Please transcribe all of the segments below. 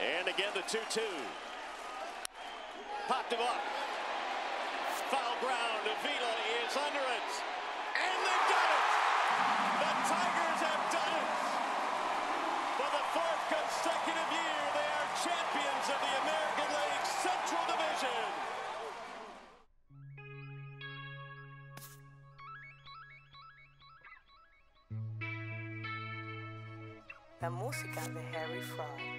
And again the 2-2. Popped him up. Foul ground. Avila is under it. And they've done it! The Tigers have done it! For the fourth consecutive year, they are champions of the American League Central Division. La música de Harry Fraud.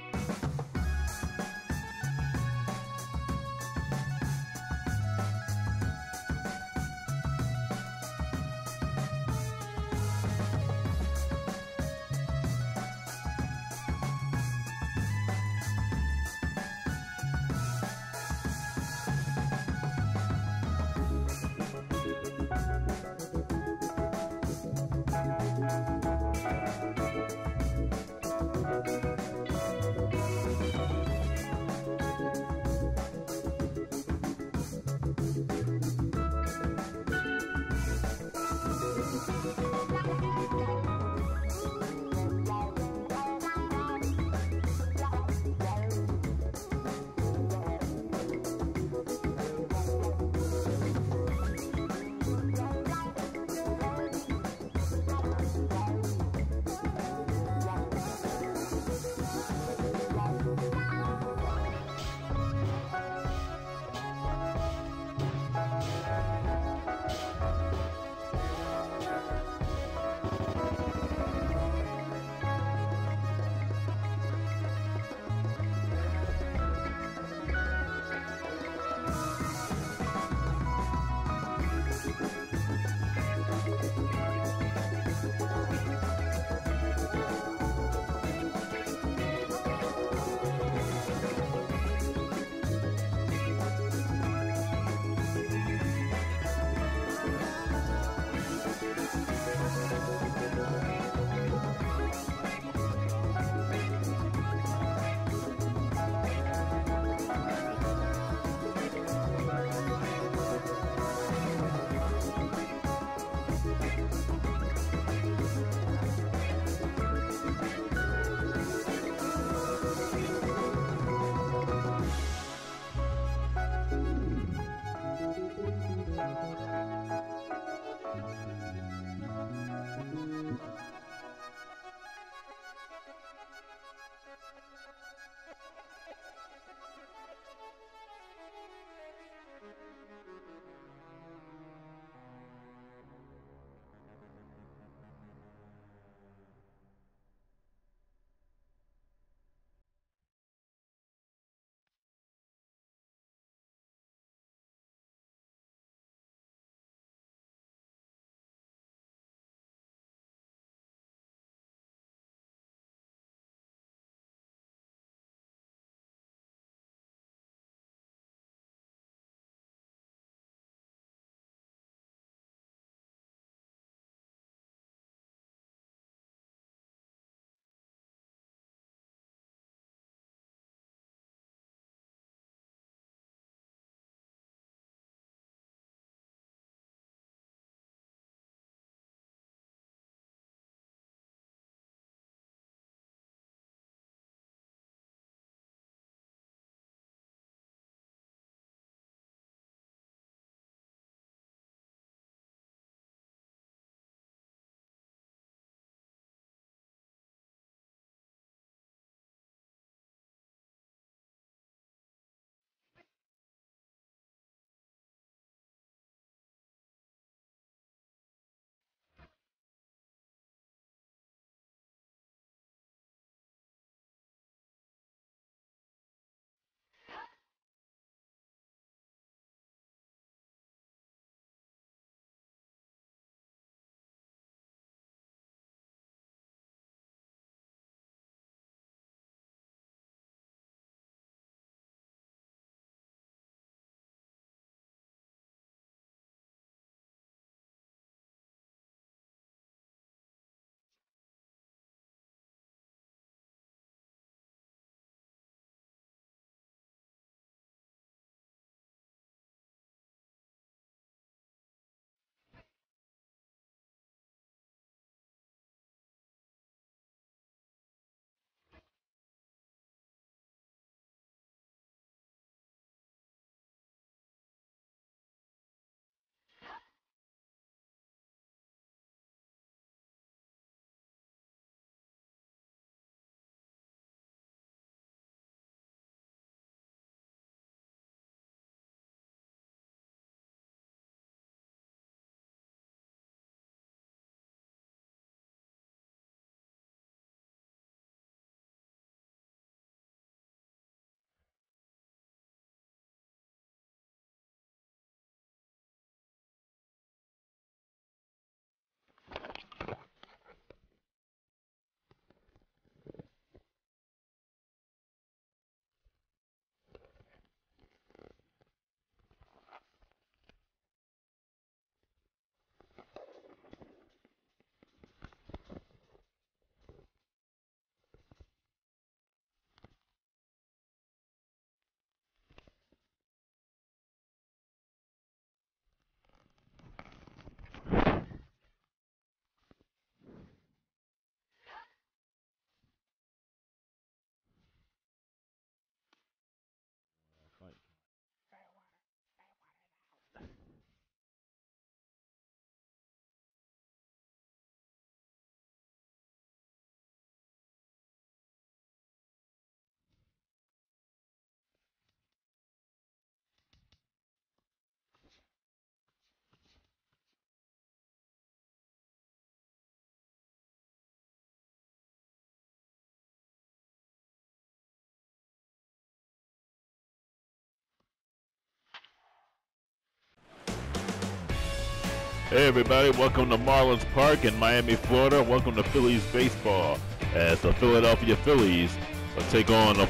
Hey everybody, welcome to Marlins Park in Miami, Florida. Welcome to Phillies baseball as the Philadelphia Phillies will take on the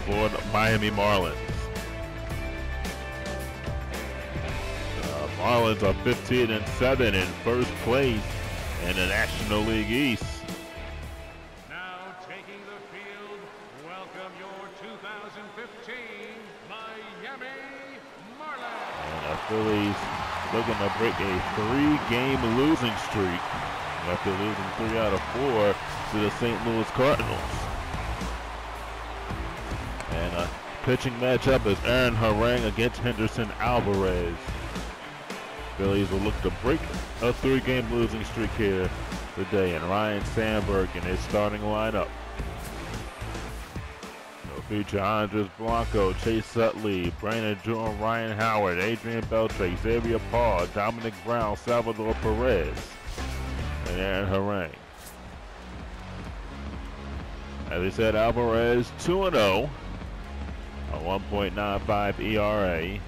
Miami Marlins. Marlins are 15-7 in first place in the National League East. Now taking the field, welcome your 2015 Miami Marlins. And the Phillies looking to break a 3-game losing streak after losing 3 out of 4 to the St. Louis Cardinals. And a pitching matchup is Aaron Harang against Henderson Alvarez. Phillies will look to break a 3-game losing streak here today, and Ryan Sandberg in his starting lineup. They'll feature Andres Blanco, Chase Utley, Brandon Jordan, Ryan Howard, Adrian Beltre, Xavier Paul, Dominic Brown, Salvador Perez, and Aaron Harang. As we said, Alvarez 2-0, a 1.95 ERA.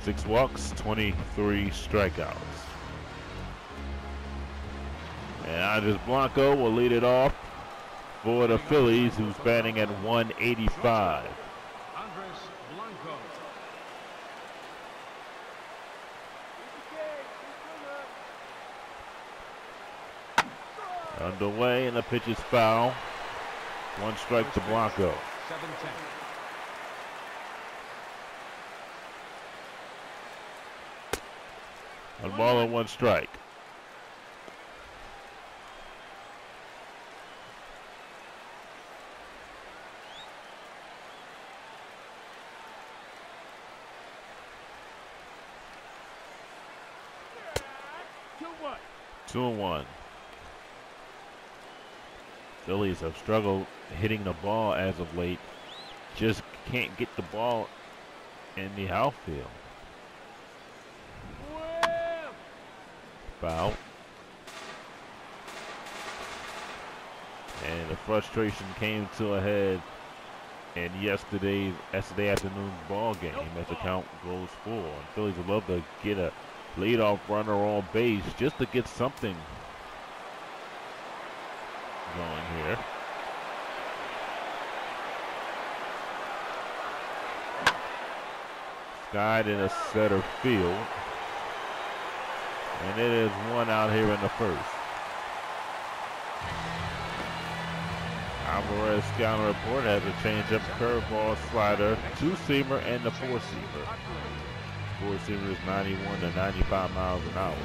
6 walks, 23 strikeouts. And Andres Blanco will lead it off for the Phillies, who's batting at 185. Andres Blanco. Underway, and the pitch is foul. 1 strike to Blanco. 7-10. 1 ball and 1 strike. Two and one. Phillies have struggled hitting the ball as of late. Just can't get the ball in the outfield. Foul. And the frustration came to a head in yesterday afternoon's ball game as the count goes 4. And Phillies would love to get a leadoff runner on base just to get something going here. Skied in a center field. And it is 1 out here in the first. Alvarez scouting report has a changeup, curveball, slider, 2-seamer, and the 4-seamer. 4-seamer is 91 to 95 miles an hour.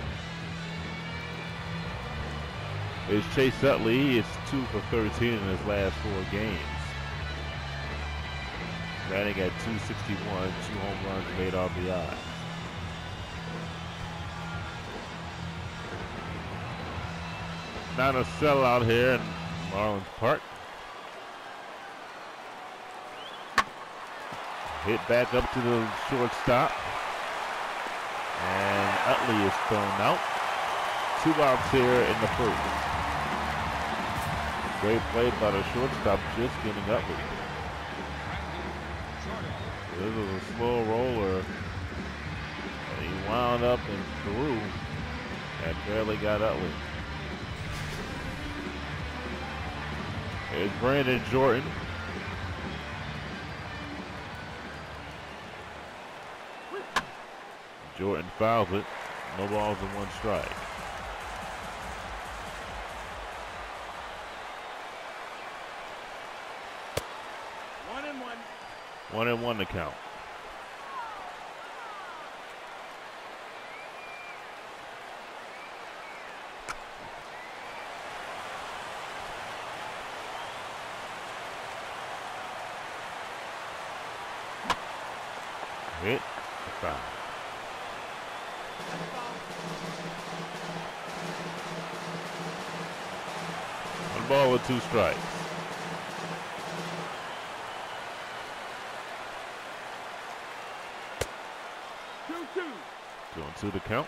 It's Chase Utley. He is 2 for 13 in his last 4 games. Batting at 261, 2 home runs, 8 RBI. Not a sellout here in Marlins Park. Hit back up to the shortstop. And Utley is thrown out. 2 outs here in the first. Great play by the shortstop, just getting Utley. This was a slow roller. And he wound up and threw and barely got Utley. Here's Brandon Jordan. Jordan fouls it. No balls and 1 strike. 1-1 to count. Hit, foul. One ball with 2 strikes. Going to the count.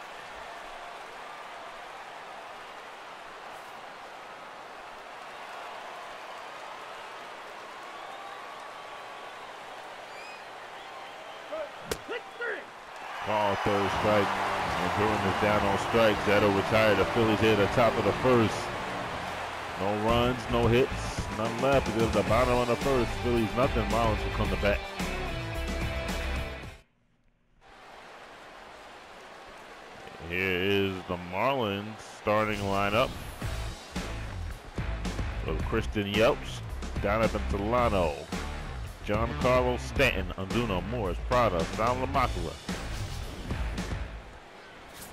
Call 3rd strike. And Jordan is down on strikes. That'll retire the Phillies here at the top of the first. No runs, no hits, none left. It is the bottom of the first. Phillies nothing. Marlins will come to bat. Here is the Marlins starting lineup of Kristen Yelps, Donovan Solano, Giancarlo Stanton, Ozuna, Morris, Prada, Salamakula.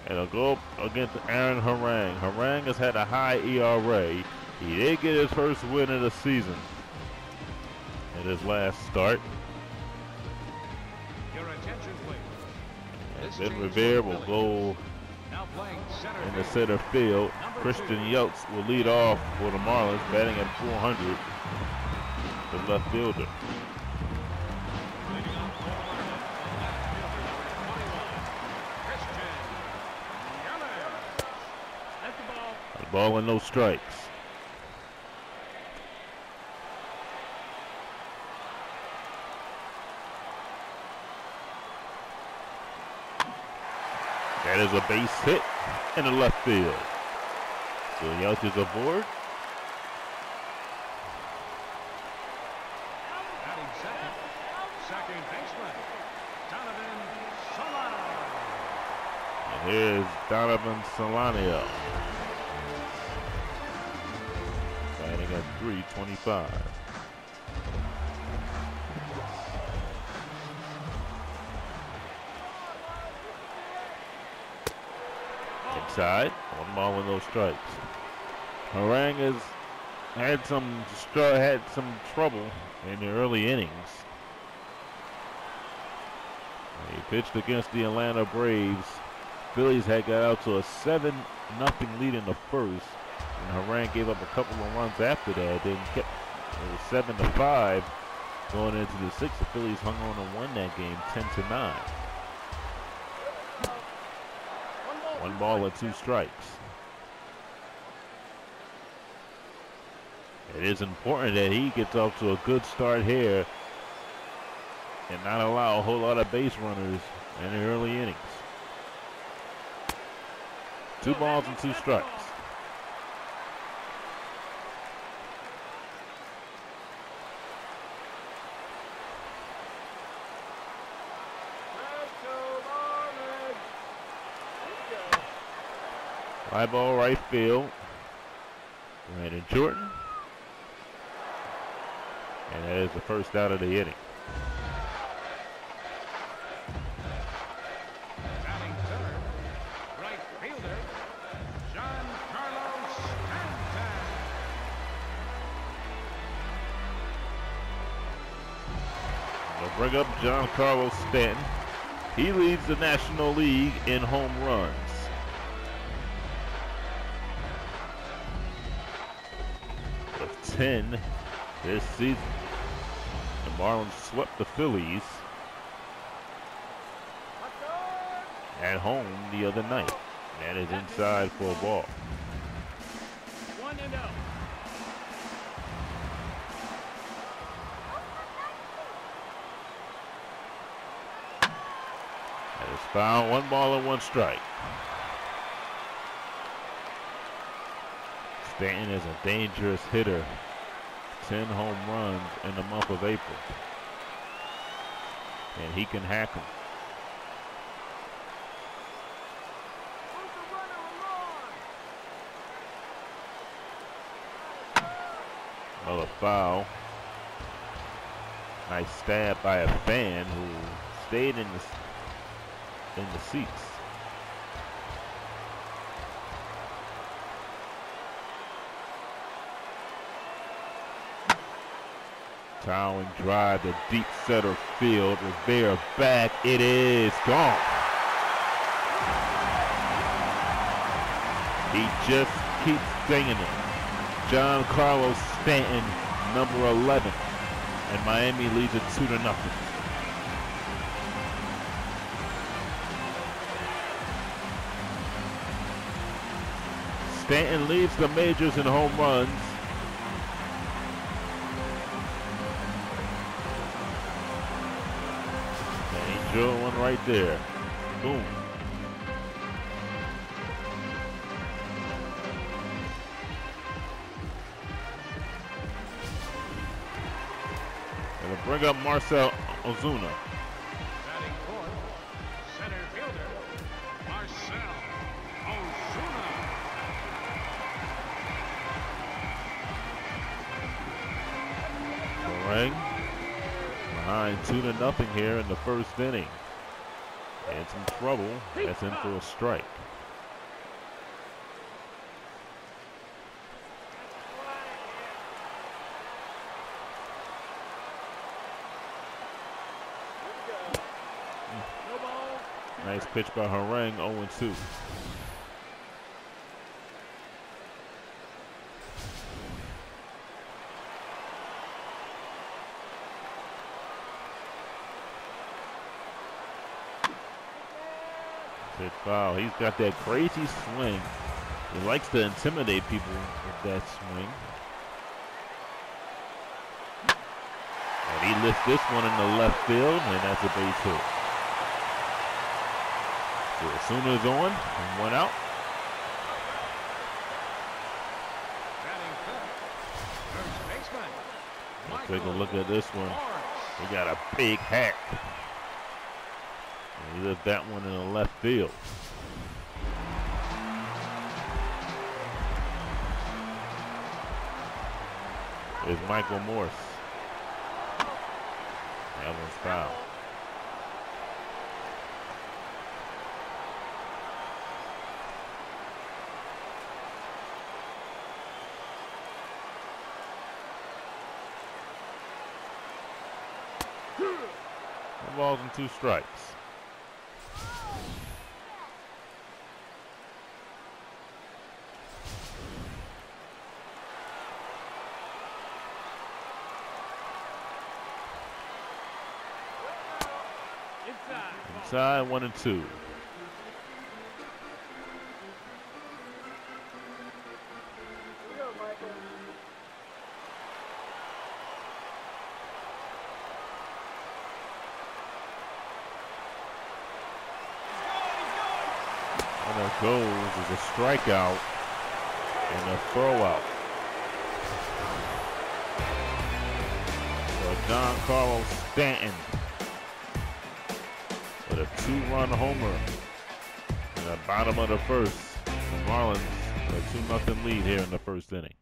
And a go against Aaron Harang. Harang has had a high ERA. He did get his first win of the season at his last start. Your attention, please. And then Revere will go Now playing center in the center field. Christian Yeltsin will lead off for the Marlins, batting at 400. The left fielder. A ball and no strikes. That is a base hit in the left field. So Yeltsin is aboard. Batting second baseman, Donovan Solano. And here's Donovan Solano. Batting at 325. Inside, one ball with no strikes. Harang has had some trouble in the early innings. He pitched against the Atlanta Braves. Phillies had got out to a 7-0 lead in the first, and Harang gave up a couple of runs after that. Then kept it was 7-5 going into the sixth. The Phillies hung on and won that game 10-9. One ball and two strikes. It is important that he gets off to a good start here and not allow a whole lot of base runners in the early innings. 2 balls and 2 strikes. Fly ball right field. Brandon Jordan. And that is the first out of the inning. Batting third, right fielder, Giancarlo Stanton. They'll bring up Giancarlo Stanton. He leads the National League in home runs. With 10 this season. The Marlins swept the Phillies at home the other night. That is inside for a ball. 1-0. That is foul. 1 ball and 1 strike. Stanton is a dangerous hitter. 10 home runs in the month of April. And he can hack them. Another foul. Nice stab by a fan who stayed in the seats. Towering drive to deep center field. Rivera back. It is gone. He just keeps singing it. Giancarlo Stanton, number 11. And Miami leads it 2-0. Stanton leads the majors in home runs. And he drew one right there. Boom. Gonna bring up Marcel Ozuna. Batting fourth, center fielder, Marcel Ozuna. Harang behind 2-0 here in the first inning. And some trouble. That's in for a strike. Nice pitch by Harang, 0-2. Hit foul. He's got that crazy swing. He likes to intimidate people with that swing. And he lifts this one in the left field, and that's a base hit. So Ozuna's on, and one out. Batting fifth, first baseman, Let's take a look at this one. He got a big hack. And he left that one in the left field. There's Michael Morse. That one's foul. One balls and 2 strikes. Inside 1-2. And it goes as a strikeout and a throw out. So John Carlos Stanton with a 2-run homer in the bottom of the first. The Marlins a 2-0 lead here in the first inning.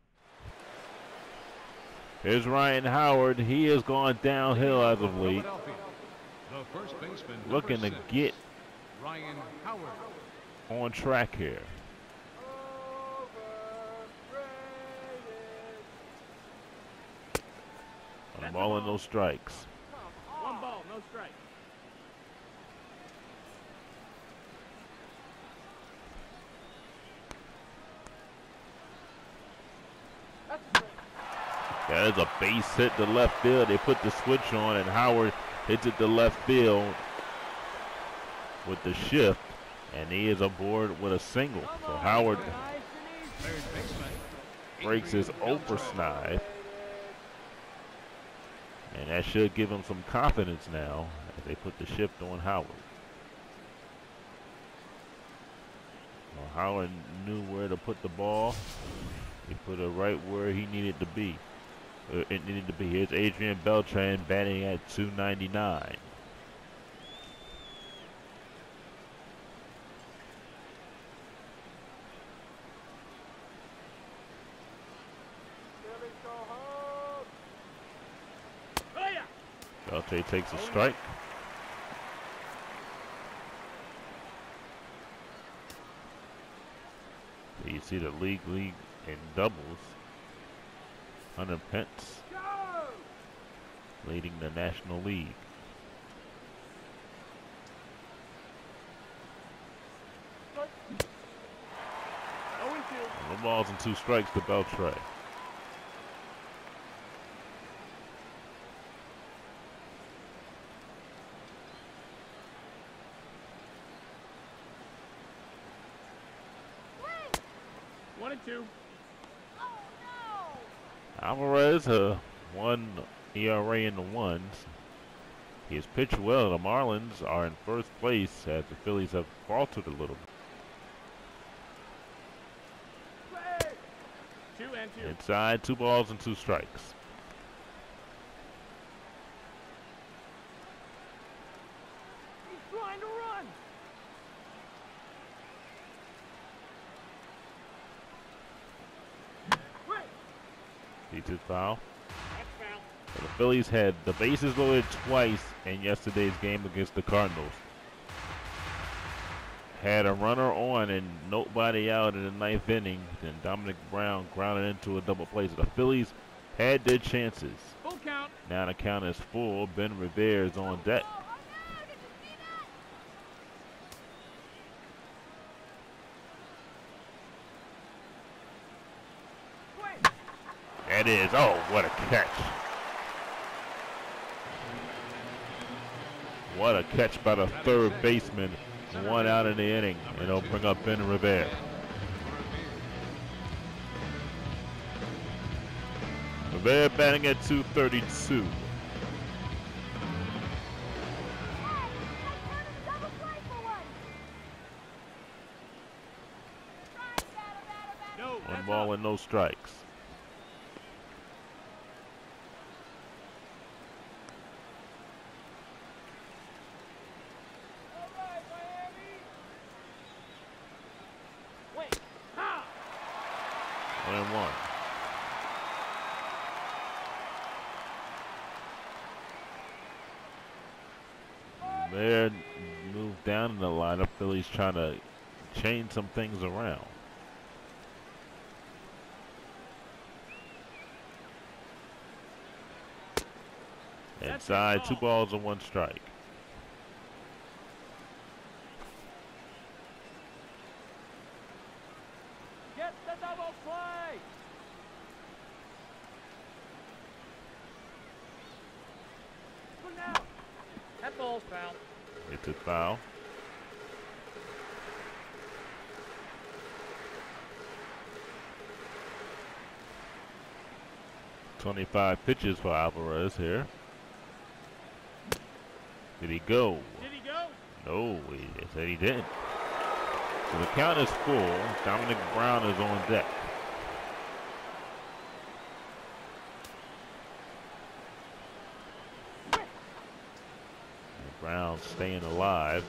Here's Ryan Howard. He has gone downhill as of late. The first baseman, Looking to 6, get Ryan Howard. on track here. One ball and no strikes. One ball, no strike. That is a base hit to left field. They put the switch on, and Howard hits it to left field with the shift, and he is aboard with a single. So Howard breaks his over snide, and that should give him some confidence now as they put the shift on Howard. Well, Howard knew where to put the ball. He put it right where he needed to be. It needed to be. Here's Adrian Beltran batting at 299. Beltran takes a strike. You see the league in doubles. Hunter Pence leading the National League. One balls and 2 strikes to Beltran. One and two. Alvarez, 1 ERA in the ones. He has pitched well. The Marlins are in first place as the Phillies have faltered a little. 2 and 2. Inside, 2 balls and 2 strikes. Beats his foul. So the Phillies had the bases loaded twice in yesterday's game against the Cardinals. Had a runner on and nobody out in the ninth inning. Then Dominic Brown grounded into a double play. So the Phillies had their chances. Full count. Now the count is full. Ben Revere is on deck. That is, oh, what a catch. What a catch by the third baseman. One out in the inning, and it'll bring up Ben Revere. Revere batting at 232. One ball and no strikes. One. There, moved down in the lineup. Phillies trying to change some things around. Inside, 2 balls and 1 strike. Get the double play. Look now. That ball's foul. It's a foul. "25 pitches for Alvarez here. Did he go? Did he go? No, he said he didn't. So the count is full. Dominic Brown is on deck. And Brown staying alive.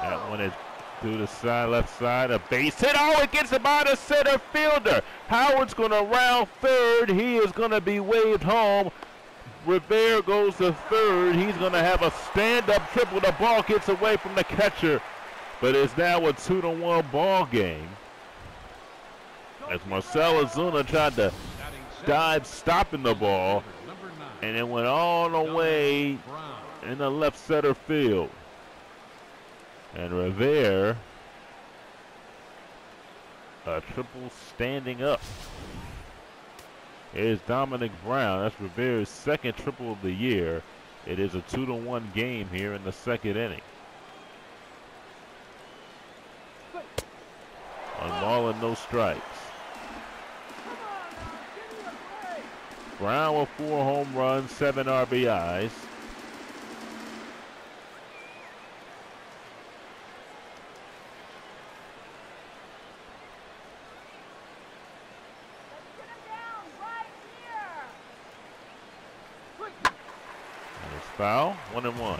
That one is through the side, left side, a base hit. Oh, it gets it by the center fielder. Howard's going to round third. He is going to be waved home. Revere goes to third. He's going to have a stand-up triple. The ball gets away from the catcher, but it's now a 2-1 ball game. As Marcell Ozuna tried to dive, stopping the ball, and it went all the way in the left center field. And Revere, a triple standing up. Here's Dominic Brown. That's Revere's second triple of the year. It is a 2-1 game here in the second inning. One ball and no strikes. Brown with 4 home runs, 7 RBIs. Foul, 1-1.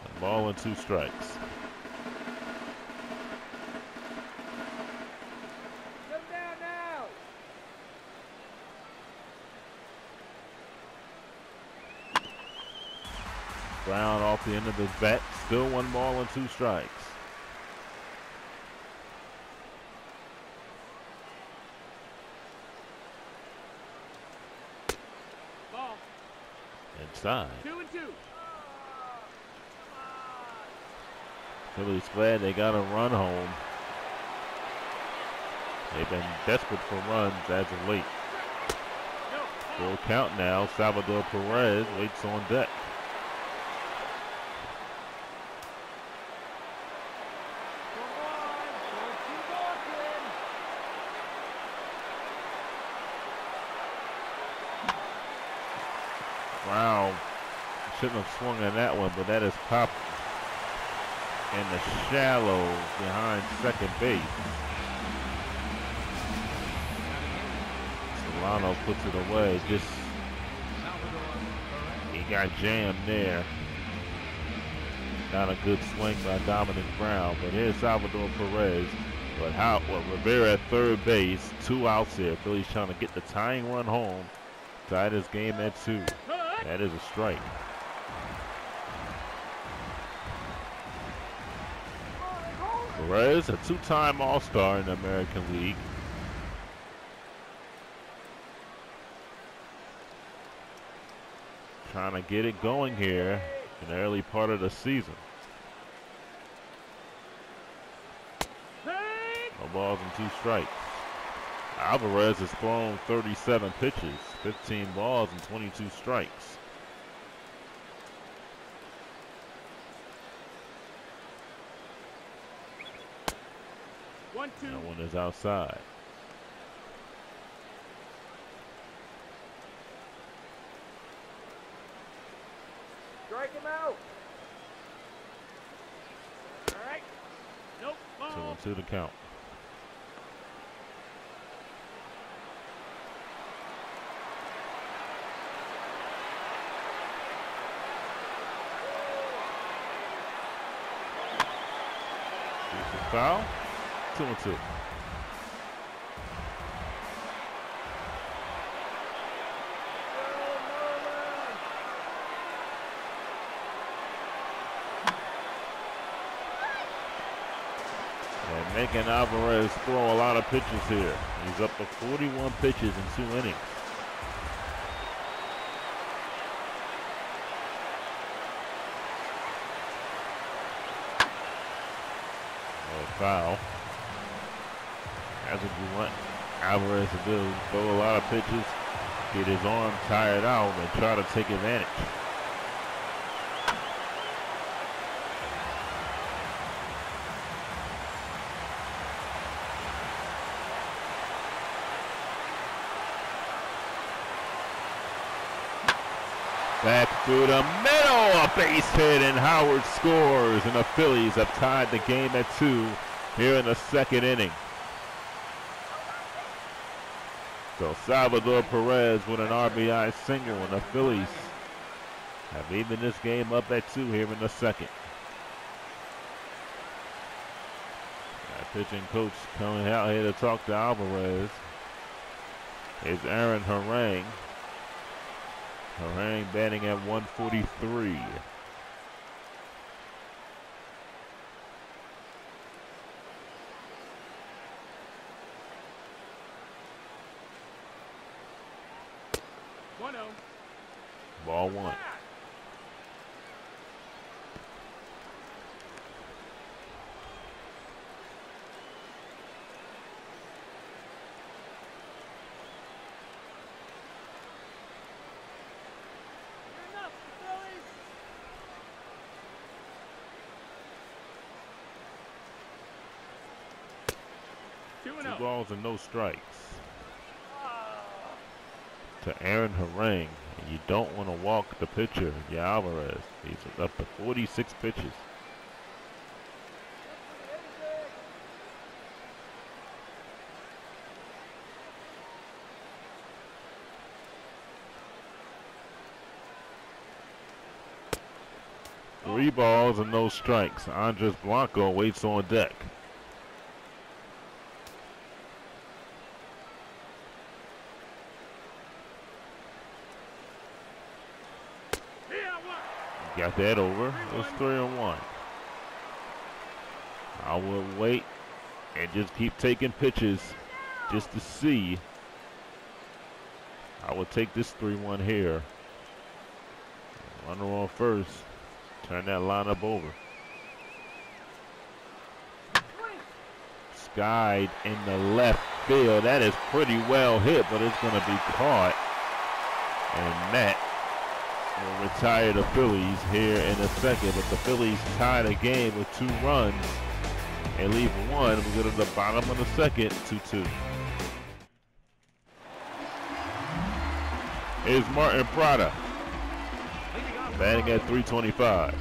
A ball and 2 strikes. Come down now. Brown off the end of his bat. Still 1 ball and 2 strikes. Ball. Inside. 2-2. Phillies glad they got a run home. They've been desperate for runs as of late. Full count now. Salvador Perez waits on deck. Brown shouldn't have swung on that one, but that is popped in the shallow behind second base. Solano puts it away. Just he got jammed there. Not a good swing by Dominic Brown, but here's Salvador Perez. But Rivera at third base, 2 outs here. Phillies trying to get the tying run home. Tie this game at 2. That is a strike. Perez, a 2-time All-Star in the American League. Trying to get it going here in the early part of the season. No balls and 2 strikes. Alvarez has thrown 37 pitches, 15 balls and 22 strikes. That one is outside. Strike him out. All right. Nope. Ball. 2-2 to count. Foul. 2-2. And making Alvarez throw a lot of pitches here. He's up to 41 pitches in 2 innings. Foul. That's what you want Alvarez to do. Throw a lot of pitches, get his arm tired out, and try to take advantage. Back through the middle, a base hit, and Howard scores, and the Phillies have tied the game at 2 here in the 2nd inning. So Salvador Perez with an RBI single, and the Phillies have evened this game up at 2 here in the 2nd. Pitching coach coming out here to talk to Alvarez is Aaron Harang. Harang batting at 143. Ball 1. Two balls and no strikes to Aaron Harang. And you don't want to walk the pitcher, Alvarez. He's up to 46 pitches. Three balls and no strikes. Andres Blanco waits on deck. Got that over. It's 3-1. I will wait and just keep taking pitches just to see. I will take this 3-1 here. Runner on first. Turn that lineup over. Skied in the left field. That is pretty well hit, but it's going to be caught. And that will retire the Phillies here in a second. But the Phillies tie the game with 2 runs and leave 1. We go to the bottom of the second, 2-2. Here's Martin Prada, batting at 325.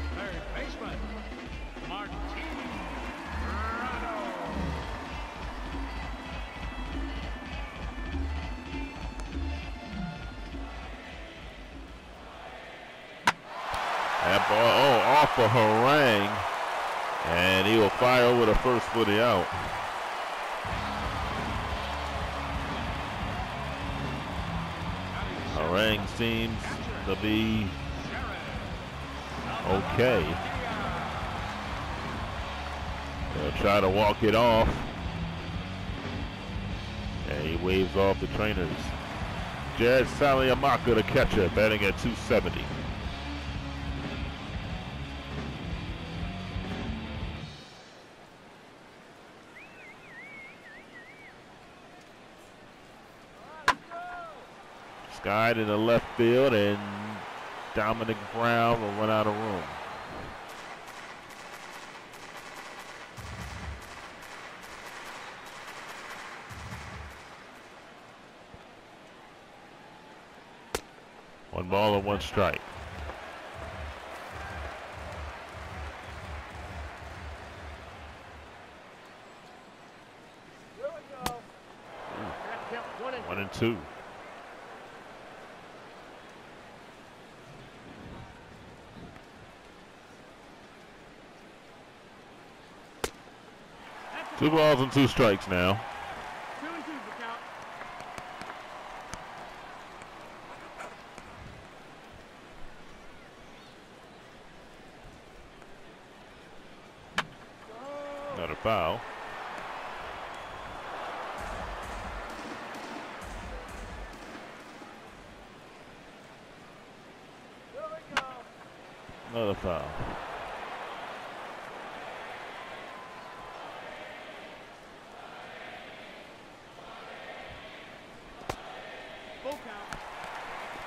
Ball, off a harangue, and he will fire over the first for the out. Harangue seems to be okay. They'll try to walk it off. And he waves off the trainers. Jed Saliyamaka, the catcher, batting at 270. Skied in the left field, and Dominic Brown will run out of room. One ball and one strike. Here we go. 1-2. Two balls and two strikes now. 2-2 for count. Not a foul. Here we go. Another foul. Full count.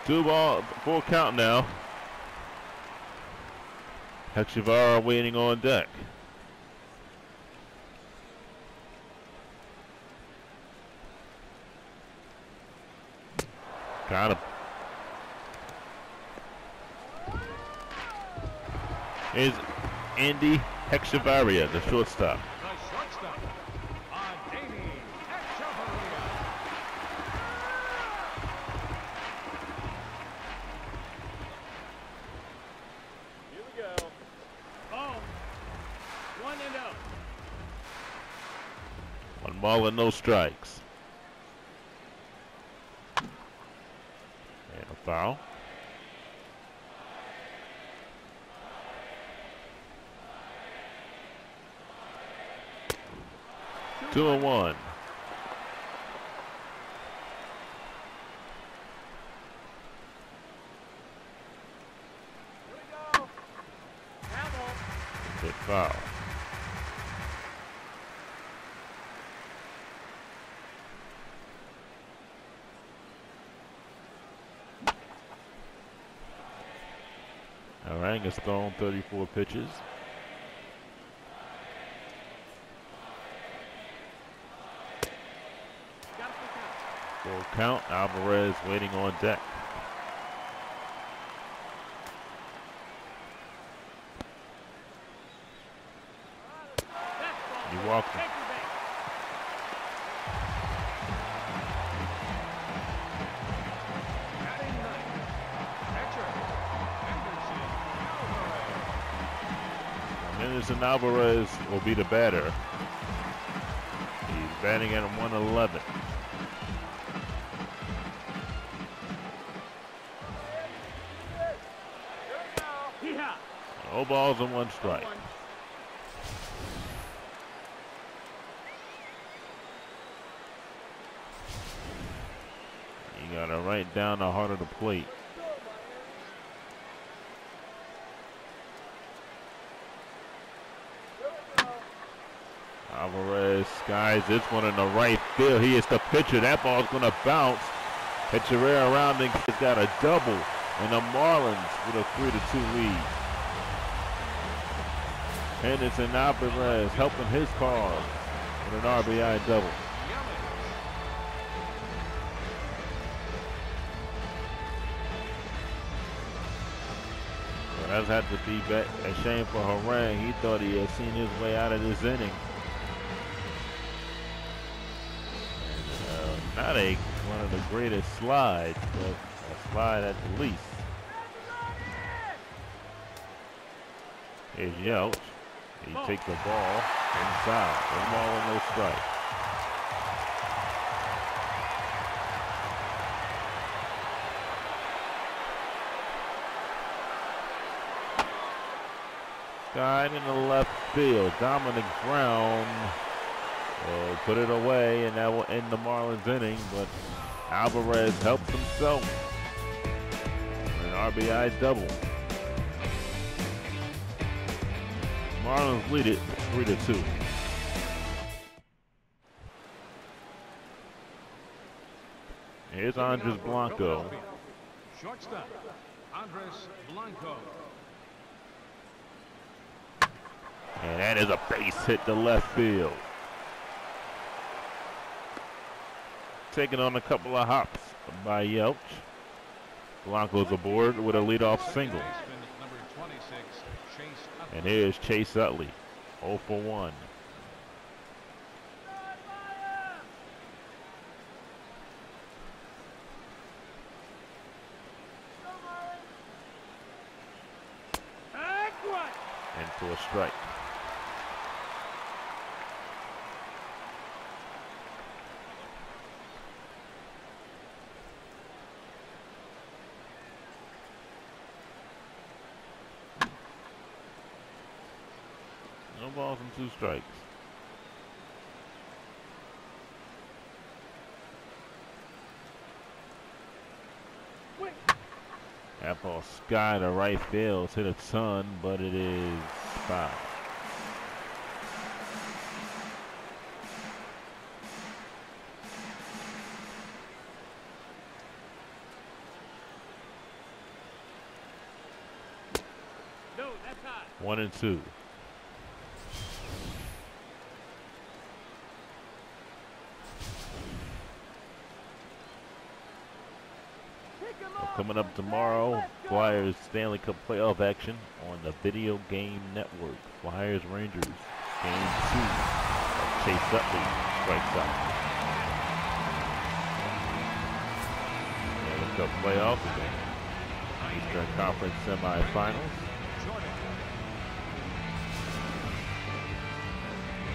Two ball, full count now. Hechivara waiting on deck. Got him. Is Andy Hechavarria, the shortstop. The shortstop, Adani Hechavarria. Here we go. Oh. 1-0. One ball and no strikes. And a foul. Two and one. Here we go. Apple. Hit foul. Harangue has thrown 34 pitches. Got a full count. Full count. Alvarez waiting on deck. Fastball. He walked him. Take your base. Batting ninth, catcher, Henderson Henderson Alvarez. Alvarez will be the batter. He's batting at 111. Hee-haw. No balls and one strike. One. You got to right down the heart of the plate. Alvarez skies this one in the right field. He is the pitcher. That ball's going to bounce. Hechavarria rounding has got a double, and the Marlins with a 3-2 lead. Henderson Alvarez helping his cause with an RBI double. But that's had to be a shame for Harangue. He thought he had seen his way out of this inning. Not one of the greatest slides, but a slide at the least. Here's Yelch. He takes the ball inside. 1 ball and no strike. Guy in the left field. Dominic Brown will put it away, and that will end the Marlins inning, but Alvarez helps himself. An RBI double. Marlins lead it 3-2. Here's Andres Blanco. Shortstop, Andres Blanco. And that is a base hit to left field. Taking on a couple of hops by Yelch. Blanco's aboard with a leadoff single. And here's Chase Utley, 0 for 1. And for a strike. No balls and 2 strikes. That ball sky to right field. It's hit a ton, but it is foul. No, that's high. 1-2. Coming up tomorrow, Flyers Stanley Cup playoff action on the Video Game Network. Flyers Rangers, Game 2. Chase Utley strikes out. Stanley Cup playoffs again. Eastern Conference semifinals.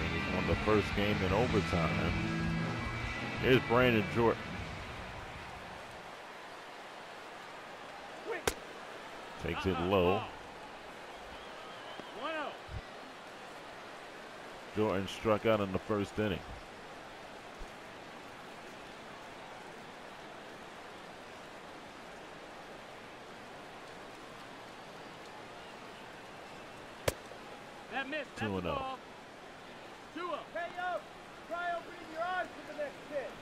Rangers won the first game in overtime. Here's Brandon Jordan. Takes it low. 1-0. Jordan struck out in the first inning. That missed. 2-0. 2-0. Hey, yo. Try opening your eyes for the next pitch.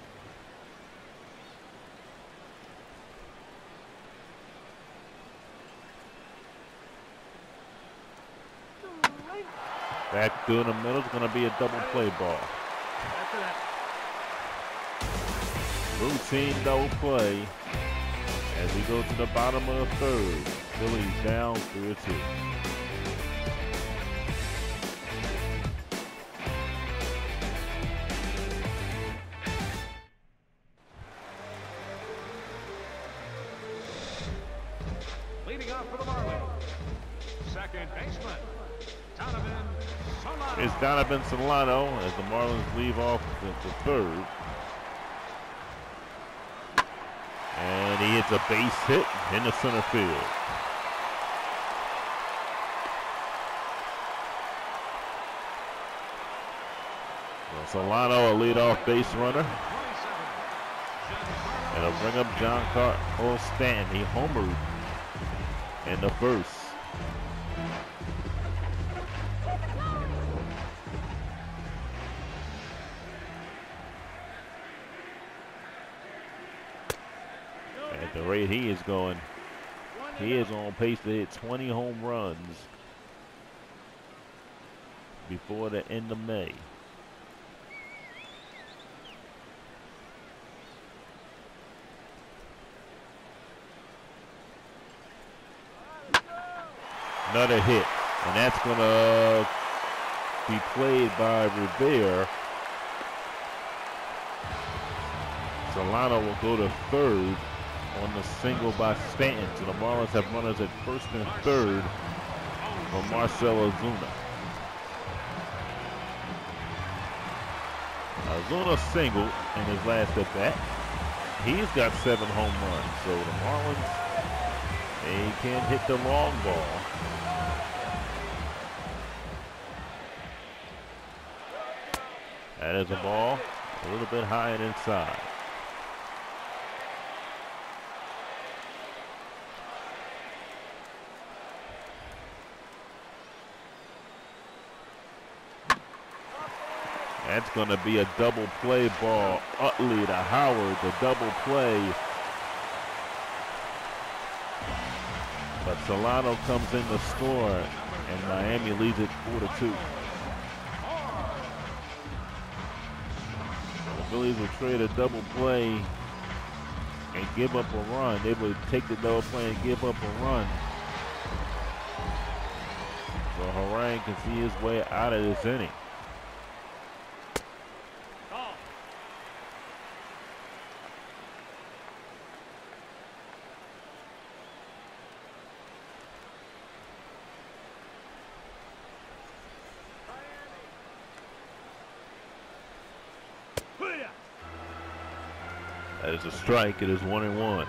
Back through the middle is going to be a double play ball. After that. Routine double play as we go to the bottom of the third. Phillies down 3-2. Leading off for the Marlins, second baseman, Donovan Solano. It's Donovan Solano as the Marlins leave off the third. And he hits a base hit in the center field. So Solano, a leadoff base runner. And it'll bring up Giancarlo Stanton. He homered in the first. At the rate he is going, he is on pace to hit 20 home runs before the end of May. Another hit, and that's going to be played by Rivera. Solano will go to third on the single by Stanton. So the Marlins have runners at first and third from Marcell Ozuna. Ozuna singled in his last at bat. He's got 7 home runs, so the Marlins, they can't hit the long ball. That is a ball a little bit high and inside. That's going to be a double play ball. Utley to Howard, the double play. But Solano comes in to score, and Miami leads it 4-2. The Phillies will trade a double play and give up a run. They would take the double play and give up a run. So Harang can see his way out of this inning. That is a strike. It is 1-1.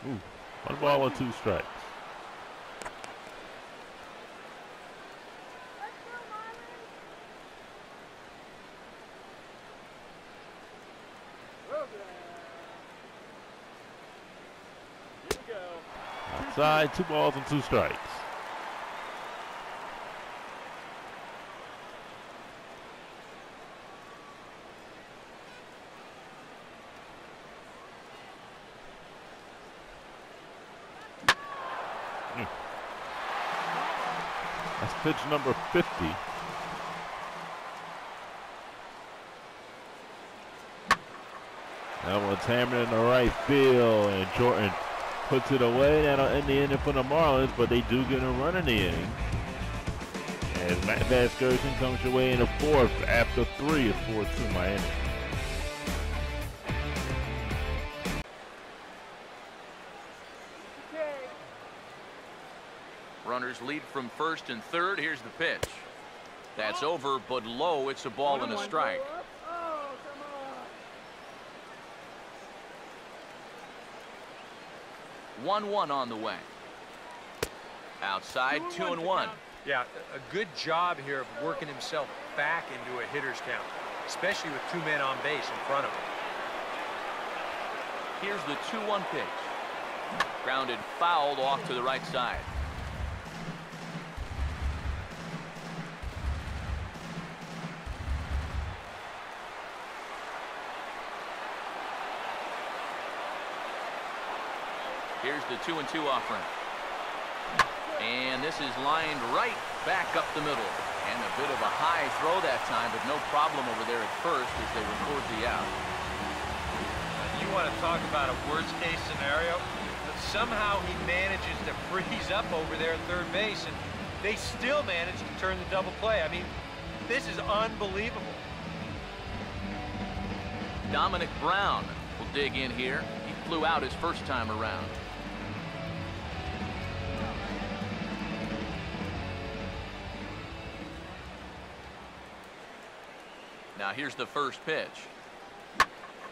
Ooh, 1 ball and 2 strikes. Outside, 2 balls and 2 strikes. That's pitch number 50. That one's hammered in the right field, and Jordan puts it away. That'll end the inning for the Marlins, but they do get a run in the inning. As Matt Vasgersian comes away in the 4th after 3. It's 4-2 Miami. Runners lead from 1st and 3rd. Here's the pitch. That's over, but low. It's a ball and a strike. 1-1 on the way. Outside, 2-1. Yeah, a good job here of working himself back into a hitter's count, especially with 2 men on base in front of him. Here's the 2-1 pitch. Grounded fouled off to the right side. Here's the 2-2 offering. And this is lined right back up the middle. And a bit of a high throw that time, but no problem over there at first as they record the out. You want to talk about a worst-case scenario? But somehow he manages to freeze up over there at third base, and they still manage to turn the double play. I mean, this is unbelievable. Dominic Brown will dig in here. He flew out his first time around. Now here's the first pitch.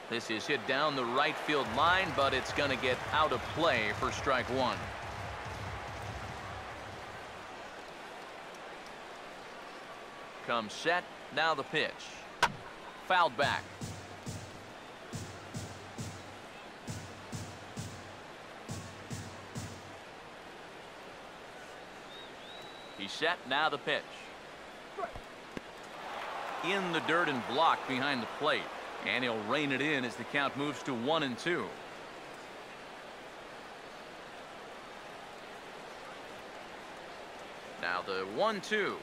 This is hit down the right field line, but it's going to get out of play for strike 1. Comes set. Now the pitch. Fouled back. He's set. Now the pitch. In the dirt and blocked behind the plate, and he'll rein it in as the count moves to 1-2. Now the 1-2,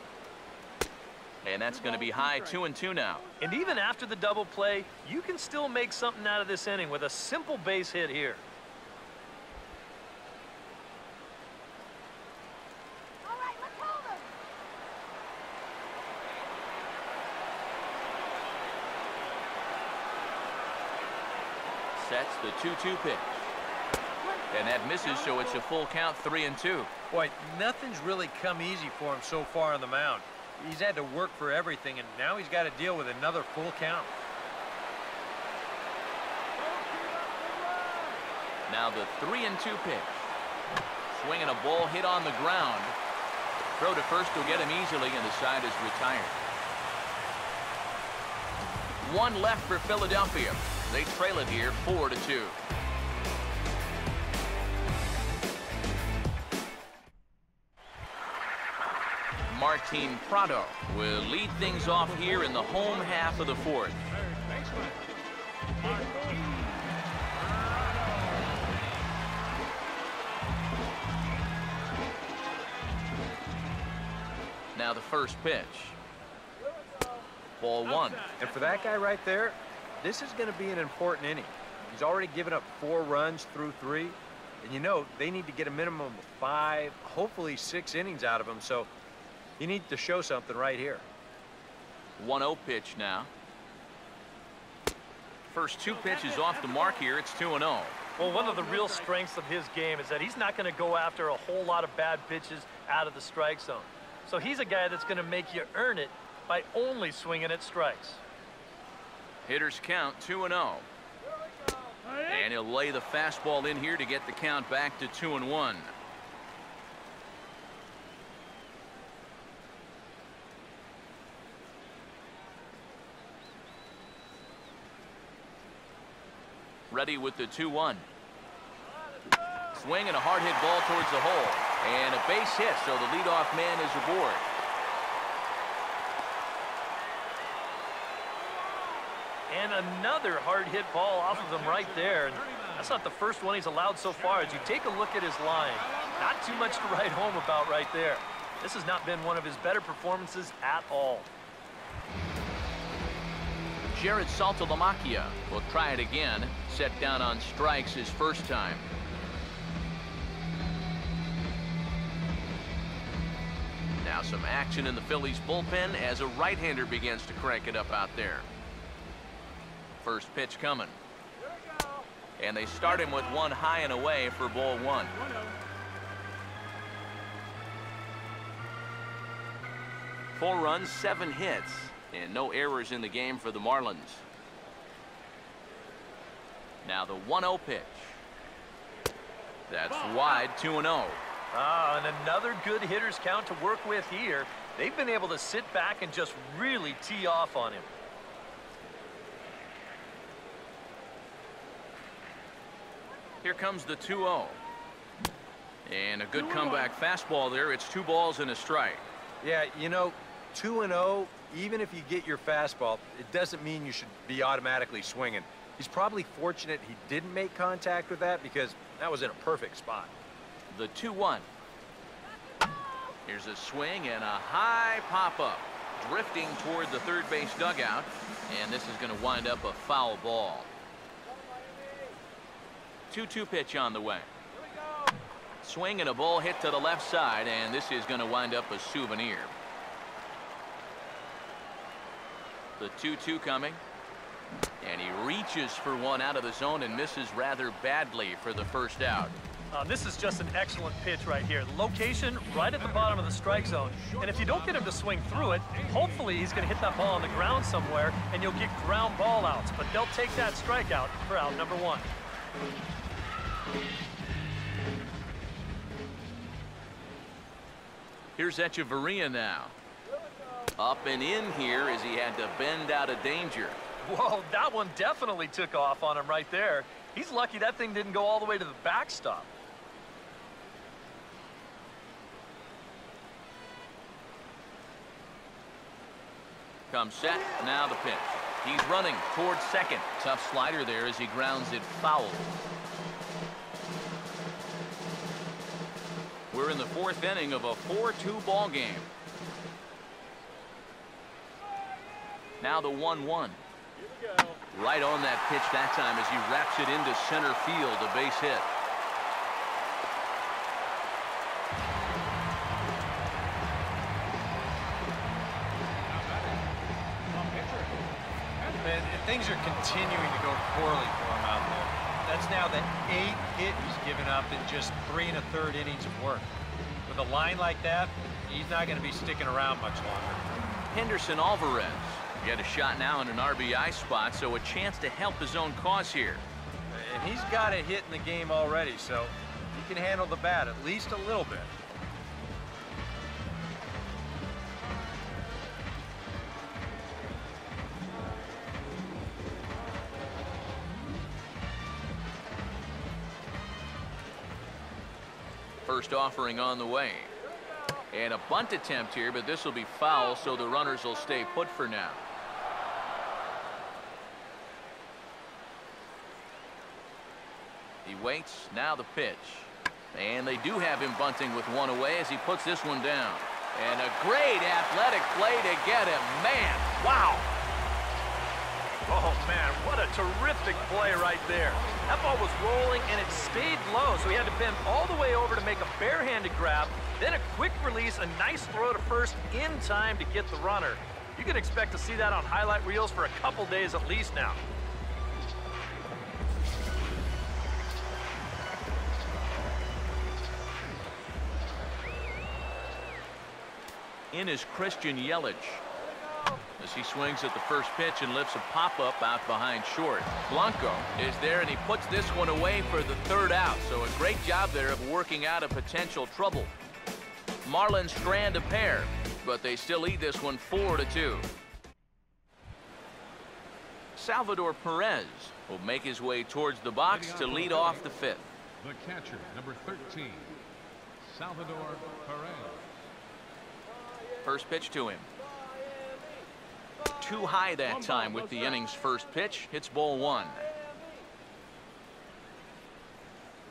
and that's going to be high. 2-2 now. And even after the double play, you can still make something out of this inning with a simple base hit here. Sets the 2-2 pitch. And that misses, so it's a full count, 3-2. Boy, nothing's really come easy for him so far on the mound. He's had to work for everything, and now he's got to deal with another full count. Now the 3-2 pitch. Swinging a ball hit on the ground. Throw to first will get him easily, and the side is retired. One left for Philadelphia. They trail it here 4-2. Martin Prado will lead things off here in the home half of the fourth. Now the first pitch. Ball 1. And for that guy right there, this is going to be an important inning. He's already given up 4 runs through 3. And you know, they need to get a minimum of 5, hopefully 6 innings out of him. So you need to show something right here. 1-0 pitch now. First 2 pitches off the mark here. It's 2-0. Well, one of the real strengths of his game is that he's not going to go after a whole lot of bad pitches out of the strike zone. So he's a guy that's going to make you earn it by only swinging at strikes. Hitters count 2-0. And he'll lay the fastball in here to get the count back to 2-1. Ready with the 2-1. Swing and a hard hit ball towards the hole. And a base hit, so the leadoff man is aboard. And another hard hit ball off of him right there. And that's not the first one he's allowed so far. As you take a look at his line, not too much to write home about right there. This has not been one of his better performances at all. Jared Saltalamacchia will try it again. Set down on strikes his first time. Now some action in the Phillies bullpen as a right-hander begins to crank it up out there. First pitch coming. And they start him with one high and away for ball 1. Four runs, 7 hits, and no errors in the game for the Marlins. Now the 1-0 pitch. That's wide, 2-0. And another good hitter's count to work with here. They've been able to sit back and just really tee off on him. Here comes the 2-0. And a good comeback fastball there. It's 2 balls and a strike. Yeah, you know, 2-0, even if you get your fastball, it doesn't mean you should be automatically swinging. He's probably fortunate he didn't make contact with that because that was in a perfect spot. The 2-1. Here's a swing and a high pop-up. Drifting toward the third base dugout. And this is going to wind up a foul ball. 2-2 pitch on the way. Swing and a ball hit to the left side, and this is going to wind up a souvenir. The 2-2 coming. And he reaches for one out of the zone and misses rather badly for the first out. This is just an excellent pitch right here. Location right at the bottom of the strike zone. And if you don't get him to swing through it, hopefully he's going to hit that ball on the ground somewhere, and you'll get ground ball outs. But they'll take that strikeout for out number 1. Here's Echeverria now. Up and in here as he had to bend out of danger. Whoa, that one definitely took off on him right there. He's lucky that thing didn't go all the way to the backstop. Comes set, now the pitch. He's running towards second. Tough slider there as he grounds it foul. We're in the 4th inning of a 4-2 ball game. Now the 1-1. Right on that pitch that time as he wraps it into center field, a base hit. Man, things are continuing to go poorly for him out there. That's now the 8th hit he's given up in just 3 1/3 innings of work. With a line like that, he's not going to be sticking around much longer. Henderson Alvarez get a shot now in an RBI spot, so a chance to help his own cause here. And he's got a hit in the game already, so he can handle the bat at least a little bit. First offering on the way. And a bunt attempt here, but this will be foul, so the runners will stay put for now. He waits, now the pitch. And they do have him bunting with one away as he puts this one down. And a great athletic play to get him. Man, wow. Oh, man, what a terrific play right there. That ball was rolling, and it stayed low, so he had to bend all the way over to make a barehanded grab, then a quick release, a nice throw to first in time to get the runner. You can expect to see that on highlight reels for a couple days at least now. In is Christian Yelich as he swings at the first pitch and lifts a pop-up out behind short. Blanco is there, and he puts this one away for the third out, so a great job there of working out a potential trouble. Marlins strand a pair, but they still lead this one 4-2. Salvador Perez will make his way towards the box to lead off the fifth. The catcher, number 13, Salvador Perez. First pitch to him. Too high that time with the inning's first pitch. Hits ball one.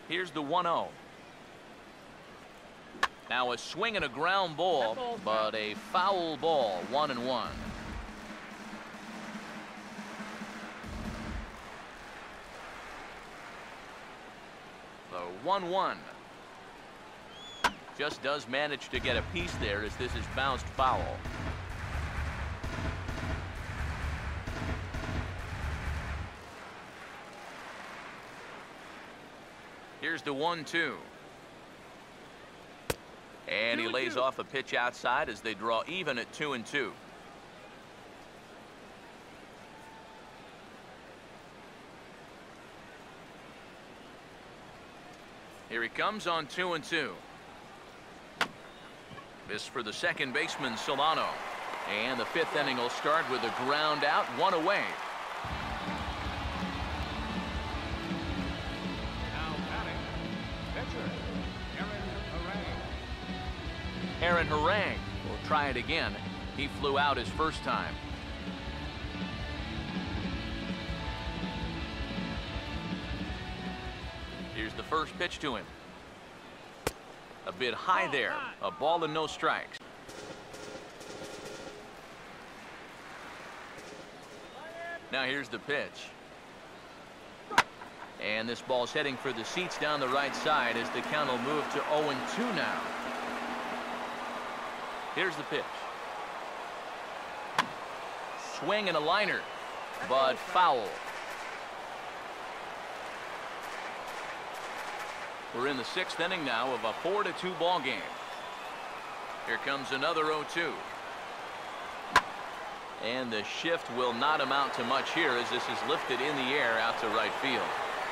Here's the 1-0. Now a swing and a ground ball, but a foul ball, 1-1. The 1-1. Just does manage to get a piece there as this is bounced foul. Here's the 1-2. And he lays off a pitch outside as they draw even at 2-2. Here he comes on 2-2. This for the second baseman, Solano. And the fifth inning will start with a ground out, one away. Now batting, pitcher, Aaron Harang will try it again. He flew out his first time. Here's the first pitch to him. A bit high there. A ball and no strikes. Now here's the pitch. And this ball's heading for the seats down the right side as the count will move to 0-2 now. Here's the pitch. Swing and a liner, but foul. We're in the sixth inning now of a 4-2 ball game. Here comes another 0-2. And the shift will not amount to much here as this is lifted in the air out to right field.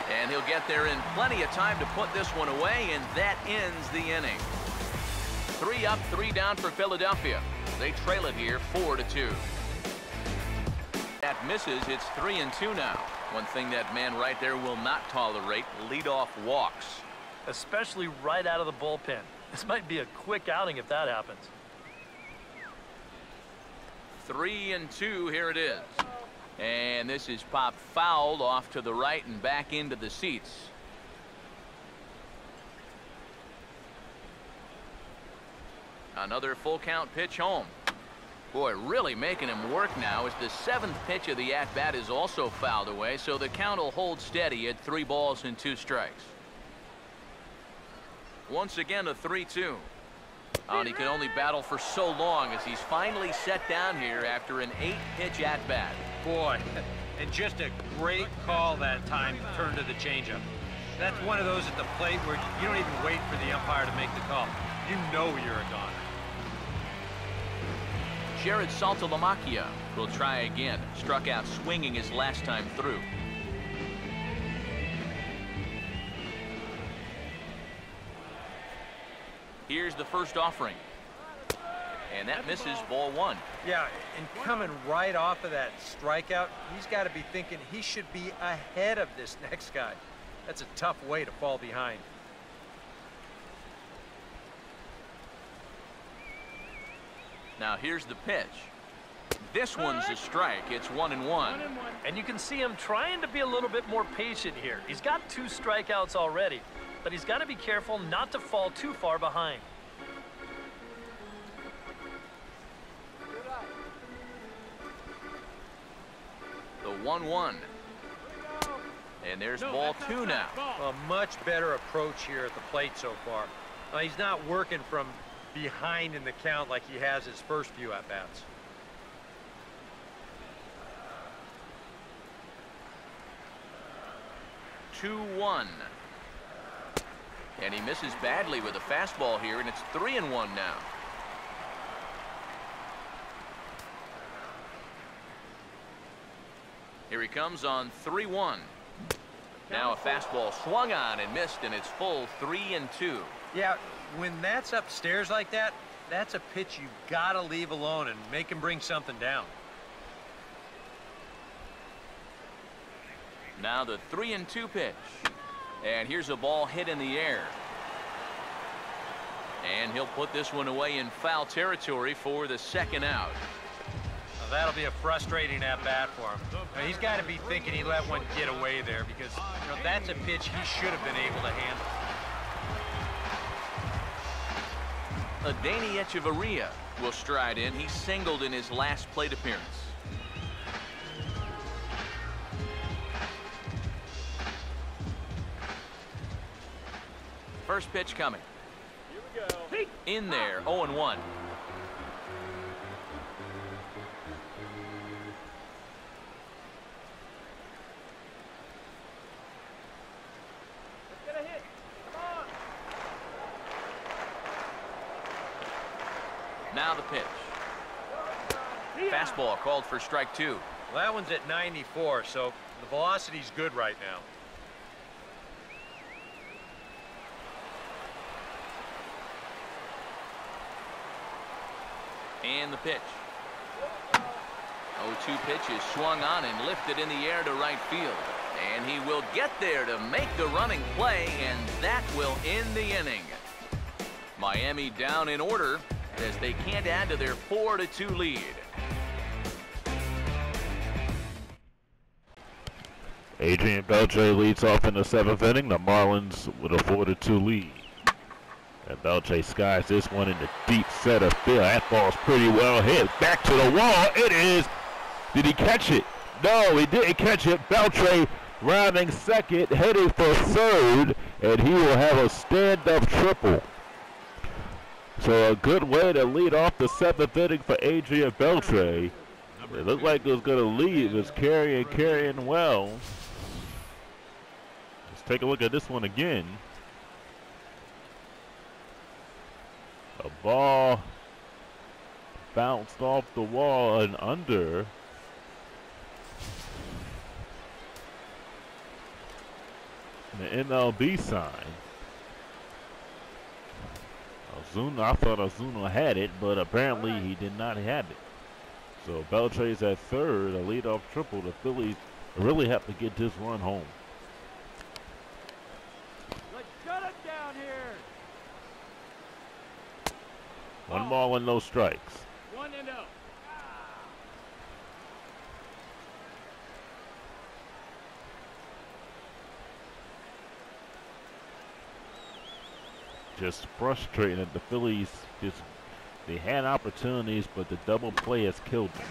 And he'll get there in plenty of time to put this one away, and that ends the inning. 3 up, 3 down for Philadelphia. They trail it here 4-2. That misses. It's 3-2 now. One thing that man right there will not tolerate, leadoff walks. Especially right out of the bullpen. This might be a quick outing if that happens. 3-2, here it is. And this is popped fouled off to the right and back into the seats. Another full count pitch home. Boy, really making him work now as the 7th pitch of the at-bat is also fouled away, so the count will hold steady at 3 balls and 2 strikes. Once again, a 3-2. And he can only battle for so long as he's finally set down here after an 8-pitch at-bat. Boy, And just a great call that time to turn to the changeup. That's one of those at the plate where you don't even wait for the umpire to make the call. You know you're a goner. Jared Saltalamacchia will try again. Struck out swinging his last time through. Here's the first offering. And that misses, ball one. Yeah, and coming right off of that strikeout, he's got to be thinking he should be ahead of this next guy. That's a tough way to fall behind. Now here's the pitch. This one's a strike. It's 1-1. And you can see him trying to be a little bit more patient here. He's got 2 strikeouts already, but he's got to be careful not to fall too far behind. The 1-1. And there's ball 2 now. A much better approach here at the plate so far. Now, he's not working from behind in the count like he has his first few at-bats. Two, 1. And he misses badly with a fastball here, and it's 3-1 now. Here he comes on 3-1. Now a fastball swung on and missed, and it's full 3-2. Yeah, when that's upstairs like that, that's a pitch you gotta leave alone and make him bring something down. Now the 3-2 pitch. And here's a ball hit in the air. And he'll put this one away in foul territory for the second out. Now, that'll be a frustrating at-bat for him. Now, he's got to be thinking he let one get away there because that's a pitch he should have been able to handle. Adeiny Echeverria will stride in. He singled in his last plate appearance. First pitch coming. Here we go. In there, 0-1. Let's get a hit. Come on. Now the pitch. Fastball called for strike 2. Well, that one's at 94, so the velocity's good right now. And the pitch. 0-2 pitch is swung on and lifted in the air to right field. And he will get there to make the running play, and that will end the inning. Miami down in order as they can't add to their 4-2 lead. Adrian Beltre leads off in the 7th inning. The Marlins with a 4-2 lead. And Beltre skies this one in the deep center field. That ball's pretty well hit. Back to the wall. It is. Did he catch it? No, he didn't catch it. Beltre rounding second, heading for third, and he will have a stand-up triple. So a good way to lead off the 7th inning for Adrian Beltre. It looked like it was going to lead. It was carrying well. Let's take a look at this one again. A ball bounced off the wall and under. The MLB sign. Ozuna, I thought Ozuna had it, but apparently he did not have it. So Beltre's at third, a leadoff triple. The Phillies really have to get this run home. Let's shut it down here. 1 ball and no strikes. 1-0. Just frustrating that the Phillies they had opportunities, but the double play has killed them.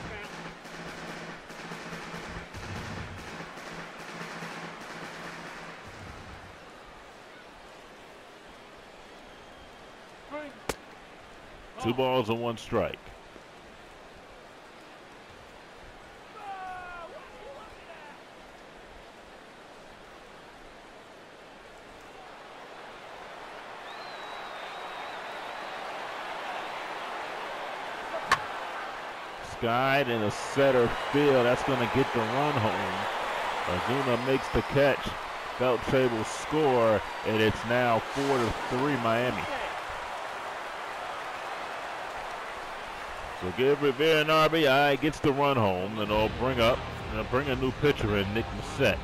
Two balls and 1 strike. skied in the center field. That's going to get the run home. Ozuna makes the catch. Beltre will score, and it's now 4-3 Miami. So give Rivera an RBI, gets the run home, and they'll bring a new pitcher in, Nick Massett.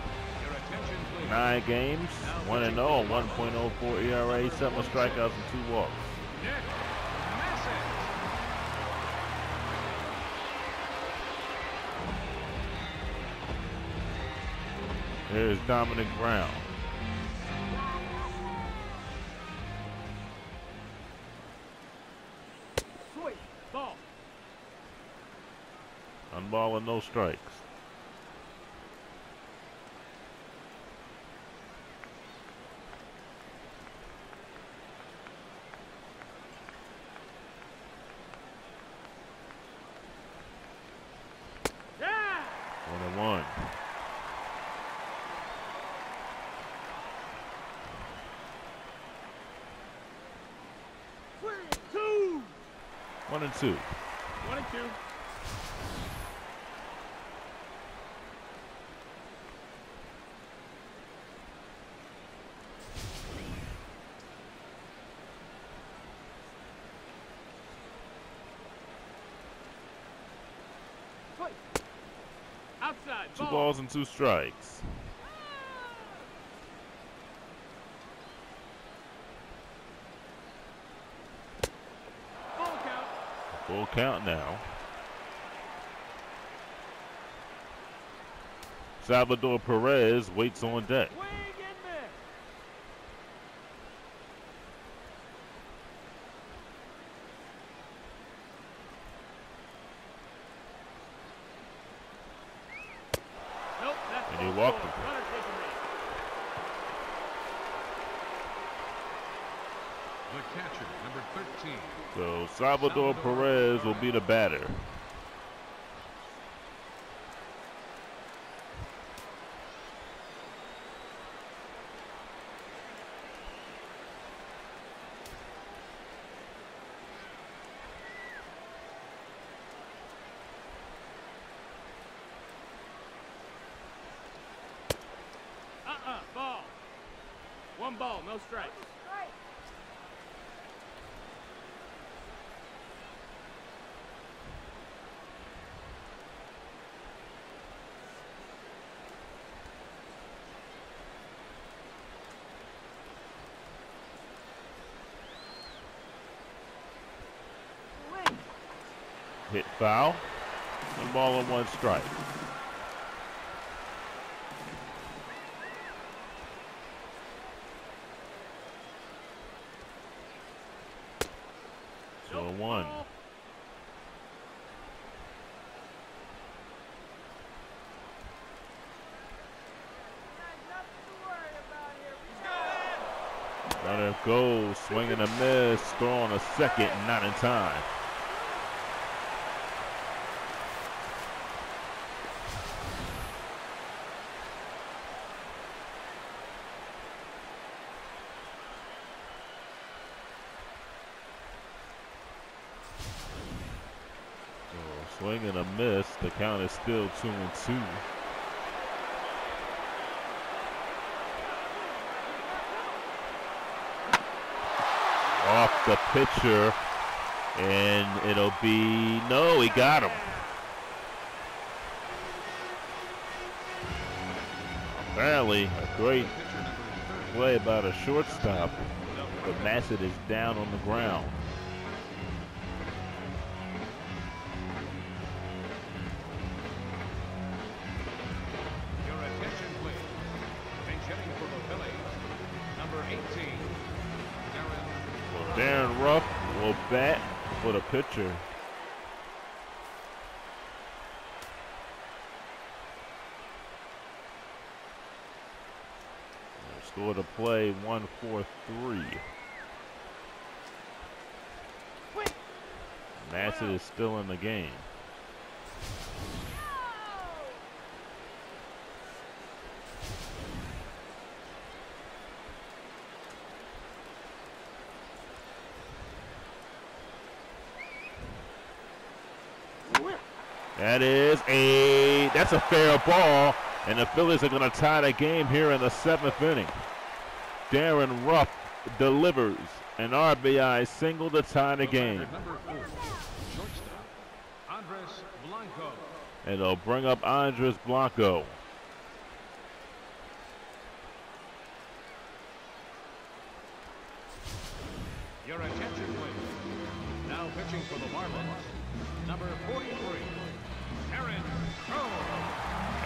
9 games, 1-0, 1.04 ERA, 7 strikeouts and 2 walks. Here's Dominic Brown. Sweet ball. On ball and no strikes. Yeah. 1-1. Sweet. 2. 1-2. 1-2. Sweet. Outside. 2 Ball. balls and 2 strikes. Full count. Full count now. Salvador Perez waits on deck. Swing and miss. Nope, that's And he ball walked four. him. Runner taking base. The catcher, number 13. So Salvador Perez will be the batter. Ball. 1 ball, no strikes. Hit foul. 1 ball and 1 strike. So 1. Runner goes, swing and a miss, throw on a second, not in time. So swing and a miss, the count is still 2-2. Off the pitcher, and it'll be, no, he got him. Apparently a great play about a shortstop, but Massett is down on the ground. Your attention, please. Pinch hitting for the Phillies, number 18. Darren Ruff will bat for the pitcher. Score to play 1-4-3. Massett is still in the game. That's a fair ball, and the Phillies are going to tie the game here in the 7th inning. Darren Ruff delivers an RBI single to tie the game. And they'll bring up Andres Blanco. Your attention, please. Now pitching for the Marlins, number 43, Aaron Crow.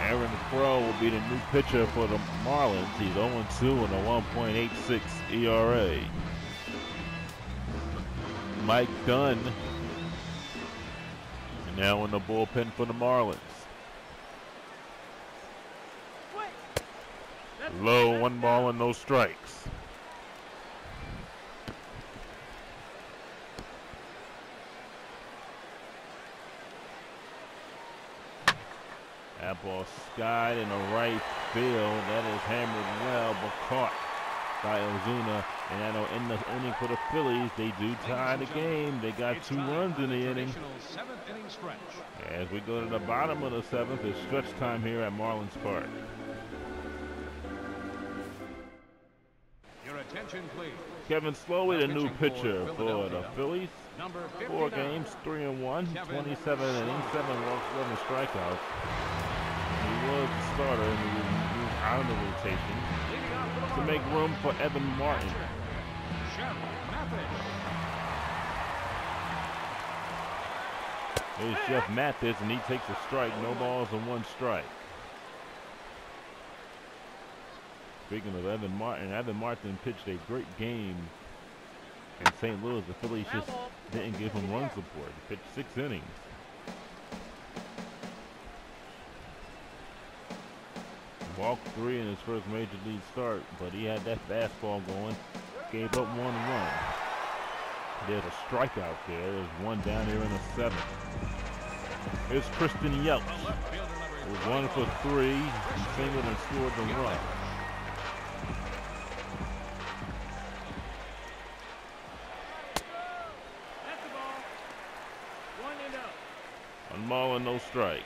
Aaron Crow will be the new pitcher for the Marlins. He's 0-2 and a 1.86 ERA. Mike Dunn now in the bullpen for the Marlins. Low, 1 ball and no strikes. That ball skied in the right field. That is hammered well, but caught by Ozuna. And that'll end the inning for the Phillies. They do tie the game. They got 2 runs in the inning. As we go to the bottom of the 7th, it's stretch time here at Marlins Park. Your attention, please. Kevin Slowey, the new pitcher for the Phillies. 4 games, 3-1, 27 innings, 7 walks, 11 strikeouts. He was the starter and he was moved out of the rotation to make room for Evan Martin. Here's Jeff Mathis, and he takes a strike. No balls and 1 strike. Speaking of Evan Martin pitched a great game in St. Louis. The Phillies just didn't give him run support. He pitched 6 innings. Walked 3 in his first major league start, but he had that fastball going. Gave up 1 run. There's a strikeout there. There's 1 down here in the 7th. Here's Kristen Yelch. With 1 for 3. He singled and scored the run. That's the ball. 1-0. 1 ball and no strikes.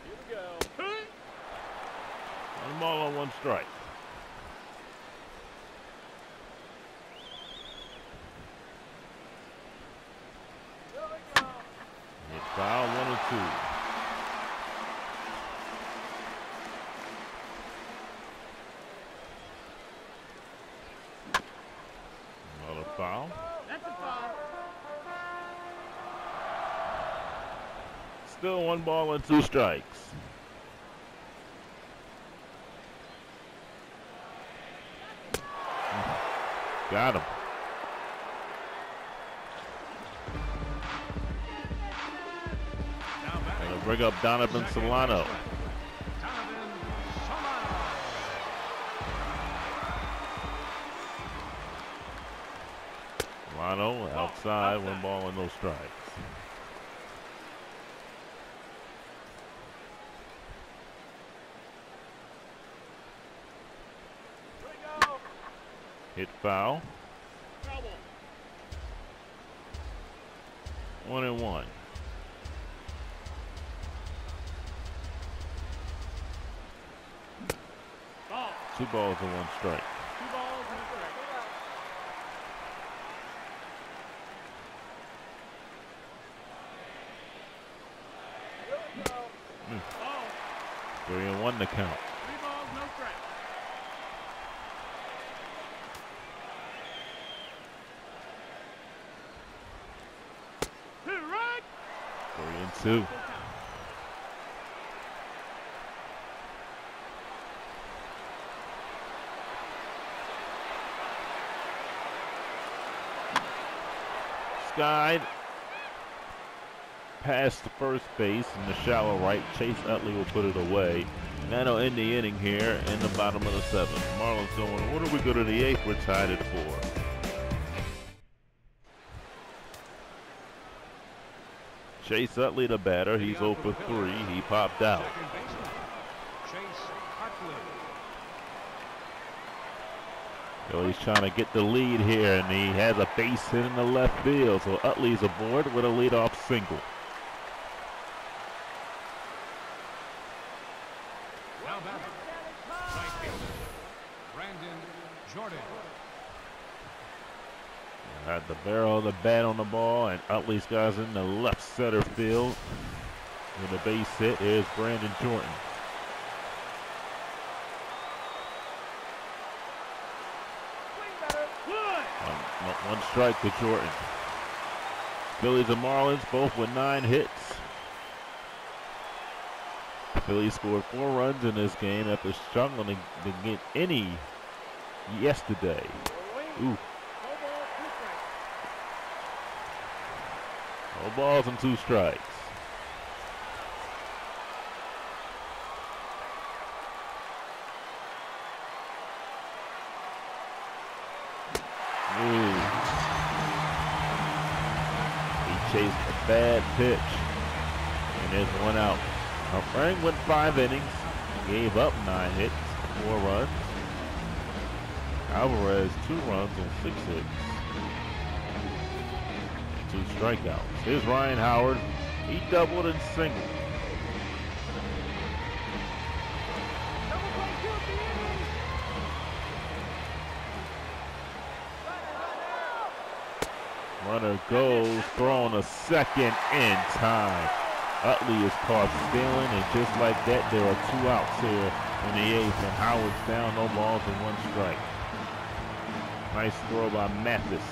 Here we go. 1 ball and 1 strike. Here we go. Hit foul, 1-2. Another foul. That's a foul. Still 1 ball and 2 strikes. Got him. Gonna bring up Donovan Solano. Solano outside, 1 ball and no strikes. Hit foul. 1-1. Ball. 2 balls and 1 strike. 2 balls and a strike. Here we go. Ball. 3-1 to count. 3 balls, no strike. Right. 3-2. Skied past the first base in the shallow right. Chase Utley will put it away. And that'll end the inning here in the bottom of the 7th. Marlins going, what do we go to the 8th? We're tied at 4. Chase Utley, the batter. He's 0 for 3. He popped out. Phillies trying to get the lead here, and he has a base hit in the left field. So Utley's aboard with a leadoff single. Now batting, right fielder, Brandon Jordan. Had the barrel of the bat on the ball, and Utley's guys in the left center field. With a base hit is Brandon Jordan. One strike to Jordan. Phillies and Marlins both with 9 hits. Phillies scored 4 runs in this game after struggling to get any yesterday. Ooh. No balls and 2 strikes. Ooh. He chased a bad pitch, and there's 1 out. Frank went 5 innings, gave up 9 hits, 4 runs. Alvarez 2 runs on 6 hits, and 2 strikeouts. Here's Ryan Howard. He doubled and singled. Runner goes, throwing a second in time. Utley is caught stealing, and just like that, there are 2 outs here in the 8th, and Howard's down, no balls and 1 strike. Nice throw by Mathis.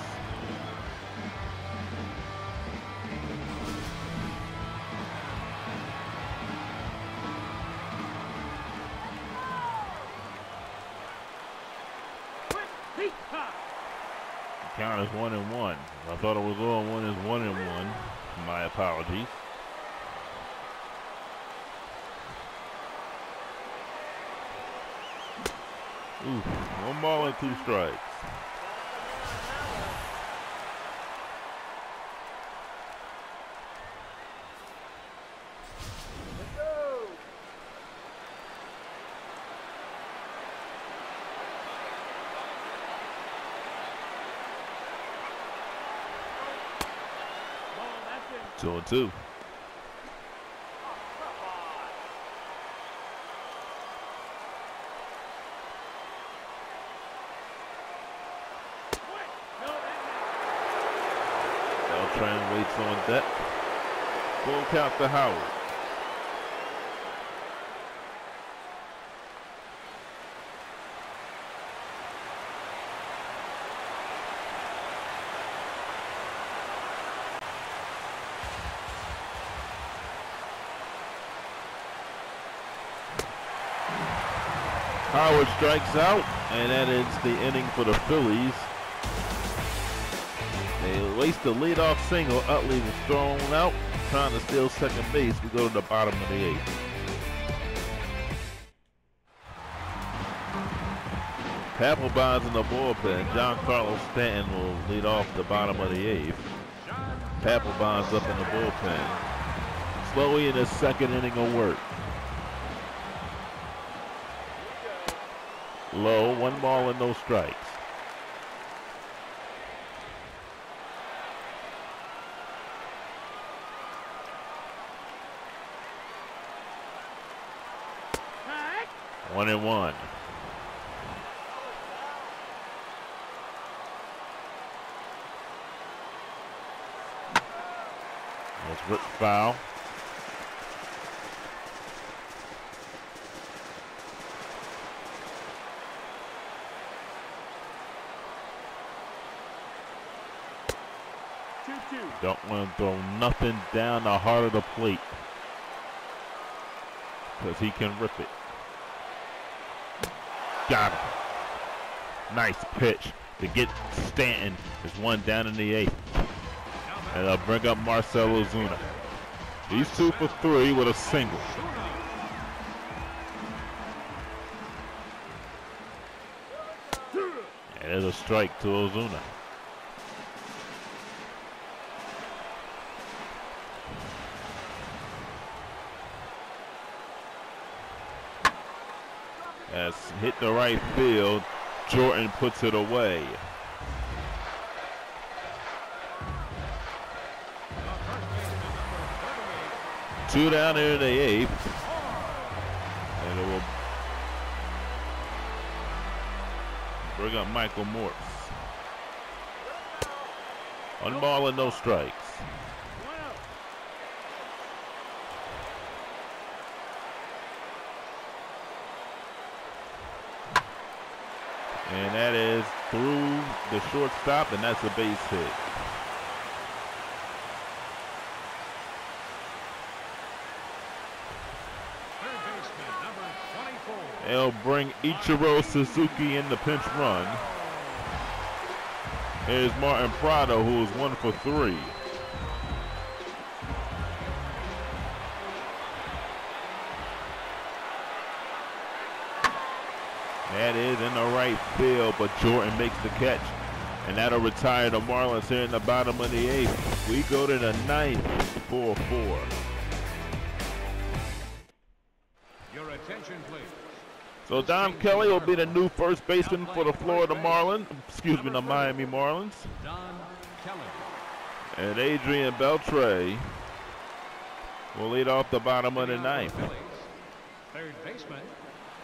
Count is 1-1. I thought it was 0-1 is 1-1. My apologies. Ooh, 1 ball and 2 strikes. Two and 2. Beltran waits on deck. Full count to Howard. Howard strikes out, and that ends the inning for the Phillies. They waste the leadoff single. Utley was thrown out, trying to steal second base. We go to the bottom of the 8th. Papelbon's in the bullpen. John Carlos Stanton will lead off the bottom of the 8th. Papelbon's up in the bullpen. Slowly in his 2nd inning of work. Low, 1 ball and no strikes. One and 1. That's ripped foul. Don't want to throw nothing down the heart of the plate, because he can rip it. Got him. Nice pitch to get Stanton. There's 1 down in the 8th. And they'll bring up Marcell Ozuna. He's 2 for 3 with a single. And there's a strike to Ozuna. Has hit the right field. Jordan puts it away. Two down here in the eighth. And it will bring up Michael Morse. 1 ball and no strikes. And that is through the shortstop, and that's a base hit. They'll bring Ichiro Suzuki in the pinch run. Here's Martin Prado, who is 1 for 3. That is in the right field, but Jordan makes the catch. And that'll retire the Marlins here in the bottom of the 8th. We go to the 9th, 4-4. Your attention, please. So Don Kelly will be the new first baseman for the Florida Marlins. Excuse me, the Miami Marlins. Don Kelly. And Adrian Beltre will lead off the bottom of the 9th. Third baseman,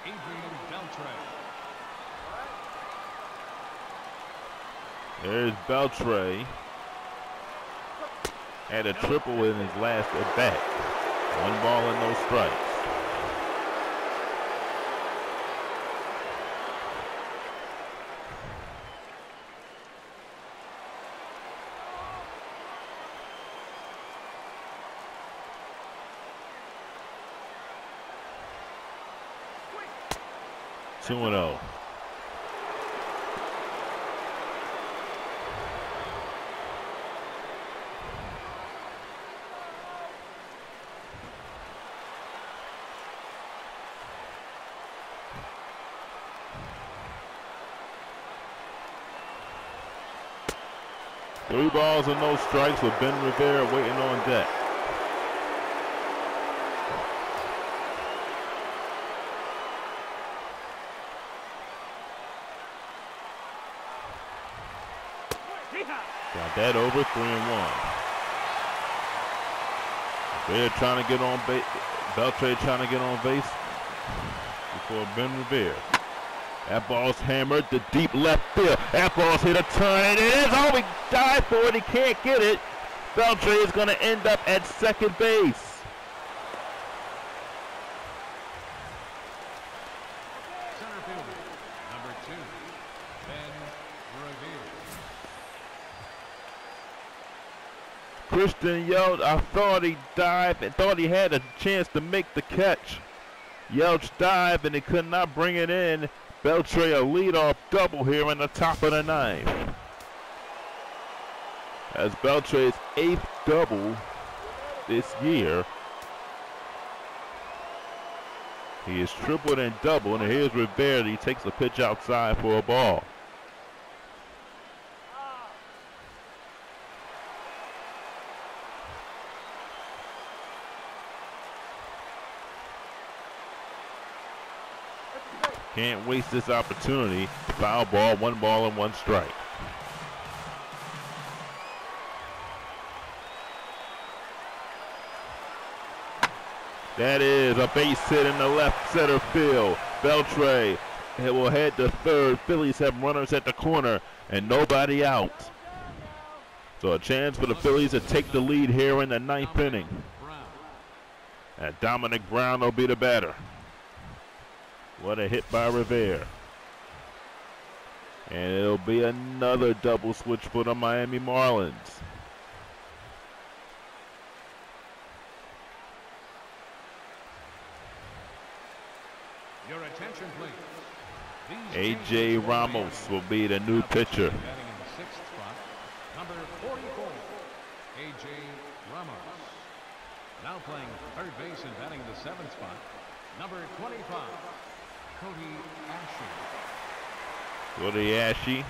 Adrian Beltre. There's Beltre. Had a triple in his last at bat. 1 ball and no strikes. Two and 0. Three balls and no strikes with Ben Rivera waiting on deck. Got that over, 3-1. They're trying to get on base. Beltre trying to get on base before Ben Rivera. That ball's hammered to deep left field. That ball's hit a ton, and it is. Oh, he died for it. He can't get it. Beltre is going to end up at second base. Center fielder, number 2, Ben Revere. Christian yelled, I thought he dived and thought he had a chance to make the catch. Yelch dived and he could not bring it in. Beltre a leadoff double here in the top of the 9th. As Beltre's 8th double this year. He is tripled and doubled, and here's Rivera. He takes a pitch outside for a ball. Can't waste this opportunity. Foul ball, 1 ball and 1 strike. That is a base hit in the left center field. Beltre will head to third. Phillies have runners at the corner and nobody out. So a chance for the Phillies to take the lead here in the 9th inning. And Dominic Brown will be the batter. What a hit by Rivera. And it'll be another double switch for the Miami Marlins. Your attention, please. A.J. Ramos will be the new pitcher. Batting in the 6th spot, number 44, A.J. Ramos. Now playing third base and batting in the 7th spot, number 25, Cody Ashe. Cody Ashe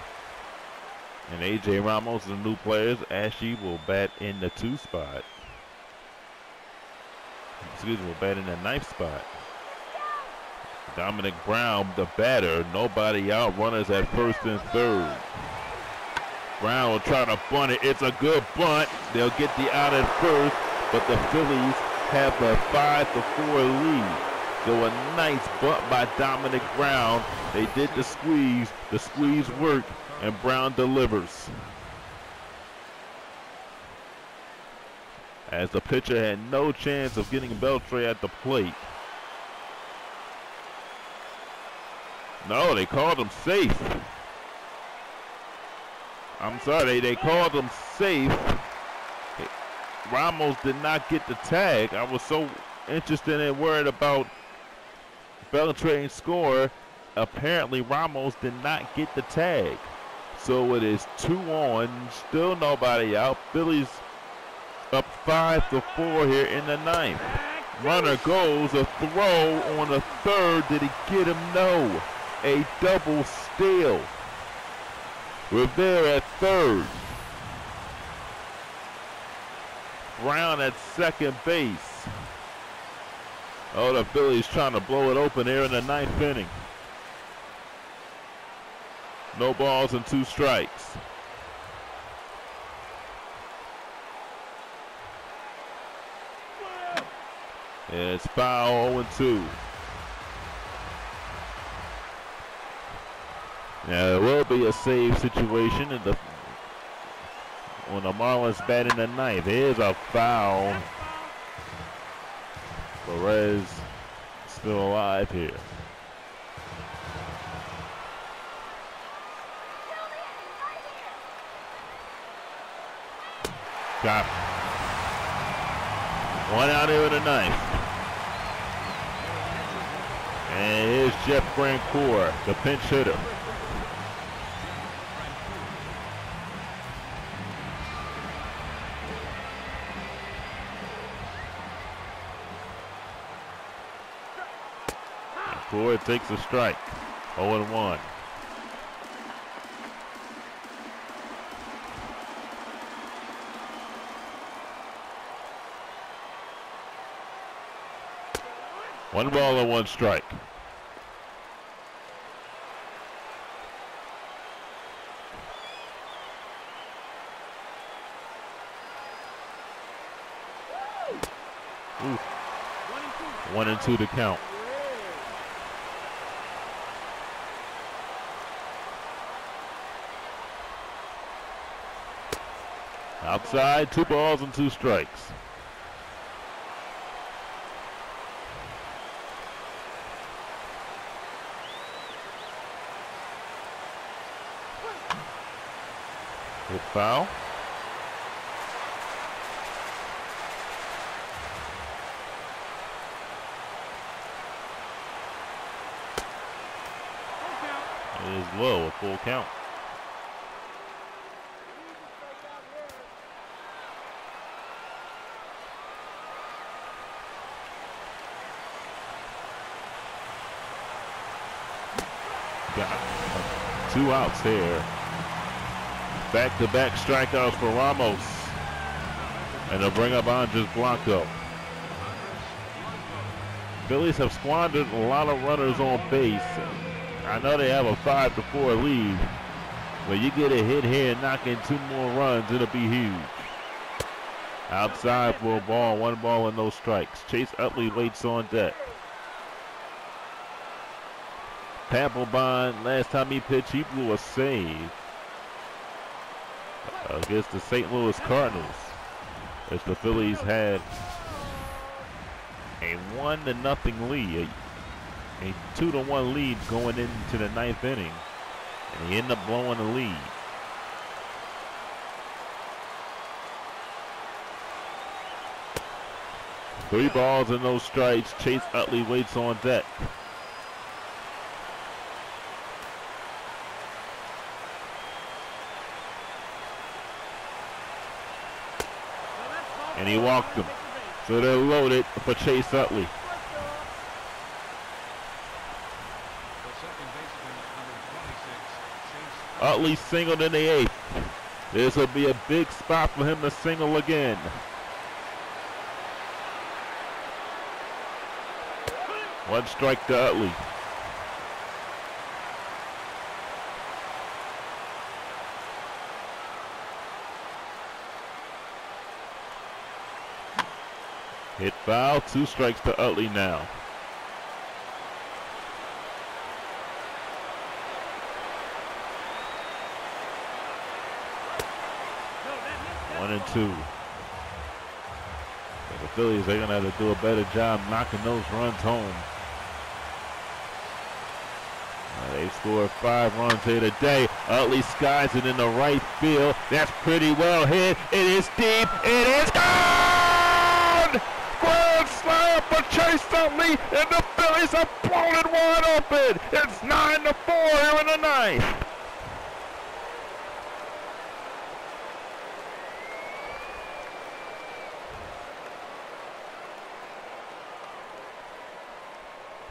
and A.J. Ramos are the new players. Ashe will bat in the 2 spot. Excuse me, will bat in the 9th spot. Dominic Brown, the batter, nobody out, runners at first and third. Brown will try to bunt it. It's a good bunt. They'll get the out at first, but the Phillies have the 5-4 lead. So a nice bunt by Dominic Brown. They did the squeeze. The squeeze worked, and Brown delivers. As the pitcher had no chance of getting Beltre at the plate. No, they called him safe. I'm sorry, they called him safe. Ramos did not get the tag. I was so interested and worried about Beltre's score. Apparently, Ramos did not get the tag. So it is 2-on, still nobody out. Phillies up 5-4 here in the ninth. Runner goes, a throw on the third. Did he get him? No. A double steal. Rivera at third. Brown at second base. Oh, the Phillies trying to blow it open here in the ninth inning. No balls and 2 strikes. It's foul, 0-2. Now, it will be a save situation when the Marlins bat in the ninth. Here's a foul. Perez still alive here. Got it. 1 out here in the ninth. And here's Jeff Grandcourt, the pinch hitter. Ford takes a strike. 0-1. One ball and 1 strike. Ooh. 1-2 to count. Outside, 2 balls and 2 strikes. Good foul. It is low, a full count. Got 2 outs here. Back-to-back strikeouts for Ramos. And they'll bring up Andres Blanco. Phillies have squandered a lot of runners on base. I know they have a 5-4 lead, but you get a hit here and knock in 2 more runs, it'll be huge. Outside for a ball, 1 ball and no strikes. Chase Utley waits on deck. Papelbon, last time he pitched, he blew a save against the St. Louis Cardinals, as the Phillies had a 1-0 lead, a 2-1 lead going into the 9th inning, and he ended up blowing the lead. Three balls and no strikes. Chase Utley waits on deck. And he walked him. So they're loaded for Chase Utley. Utley singled in the 8th. This will be a big spot for him to single again. One strike to Utley. Hit foul, 2 strikes to Utley now. One and 2. And the Phillies, they're going to have to do a better job knocking those runs home. They've scored 5 runs here today. Utley skies it in the right field. That's pretty well hit. It is deep. It is gone! Grand slam for Chase Utley, and the Phillies have blown it wide open. It's 9-4 here in the ninth.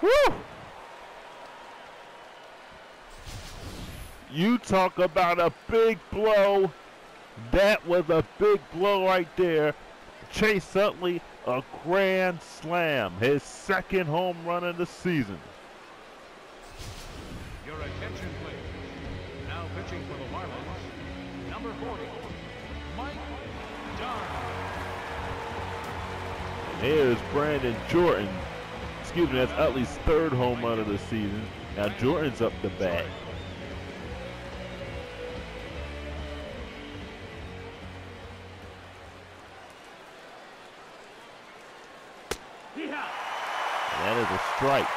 Woo! You talk about a big blow. That was a big blow right there. Chase Utley, a grand slam. His 2nd home run of the season. Your attention, please. Now pitching for the Marlins, number 40, Mike Dunn. And here's Brandon Jordan. Excuse me, that's Utley's 3rd home run of the season. Now Jordan's up the bat. That is a strike.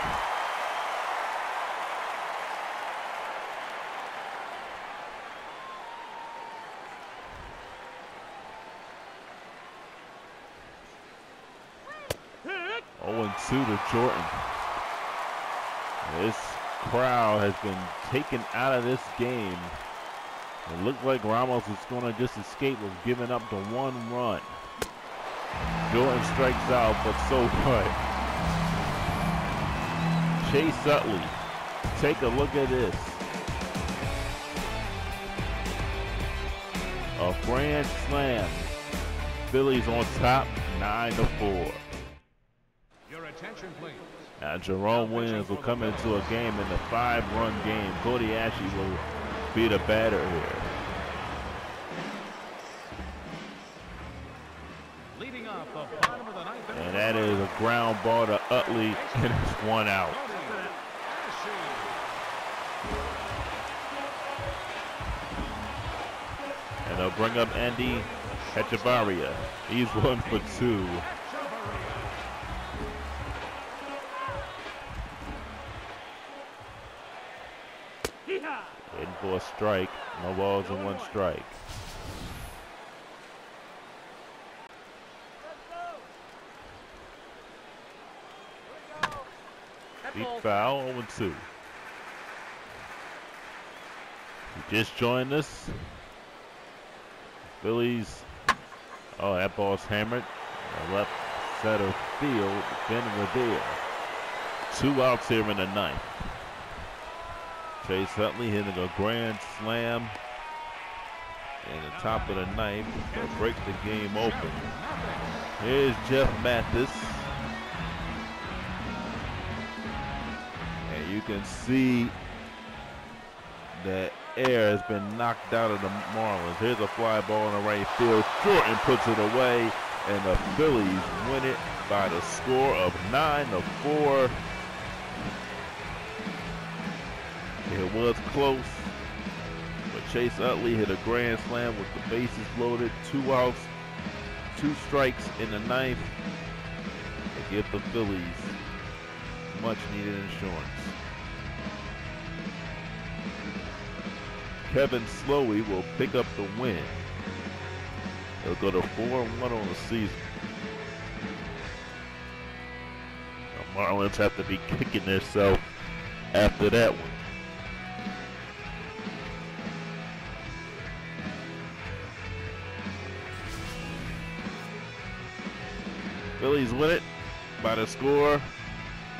Hit. 0-2 to Jordan. This crowd has been taken out of this game. It looked like Ramos was going to just escape with giving up the 1 run. Jordan strikes out, but so what? Chase Utley, take a look at this. A grand slam. Phillies on top, 9-4. Your attention, please. Now Jerome Williams will come into a game in the 5-run game. Cody Ashley will be the batter here. Leading off the bottom of the ninth. And that is a ground ball to Utley, and it's 1 out. And they'll bring up Andy Echevarria. He's 1 for 2. Waiting for a strike. No balls and 1 strike. Deep foul, 0-2. You just joined us. Phillies. Oh, that ball's hammered. The left center field. Ben Revere. 2 outs here in the 9th. Chase Utley hitting a grand slam in the top of the 9th to break the game open. Here's Jeff Mathis. And you can see that air has been knocked out of the Marlins. Here's a fly ball in the right field. Jordan puts it away, and the Phillies win it by the score of 9-4. It was close, but Chase Utley hit a grand slam with the bases loaded. 2 outs, 2 strikes in the 9th to give the Phillies much needed insurance. Kevin Slowey will pick up the win. He'll go to 4-1 on the season. The Marlins have to be kicking themselves after that one. Phillies win it by the score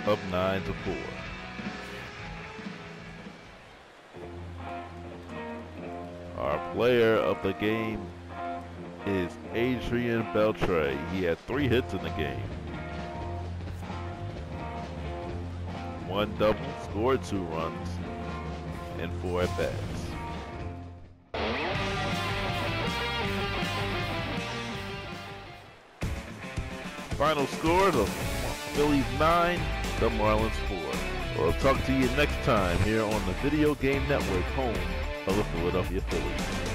of 9-4. Our player of the game is Adrian Beltre. He had 3 hits in the game. 1 double, scored 2 runs, and 4 at-bats. Final score, the Phillies 9, the Marlins 4. We'll talk to you next time here on the Video Game Network, home of the Philadelphia Phillies.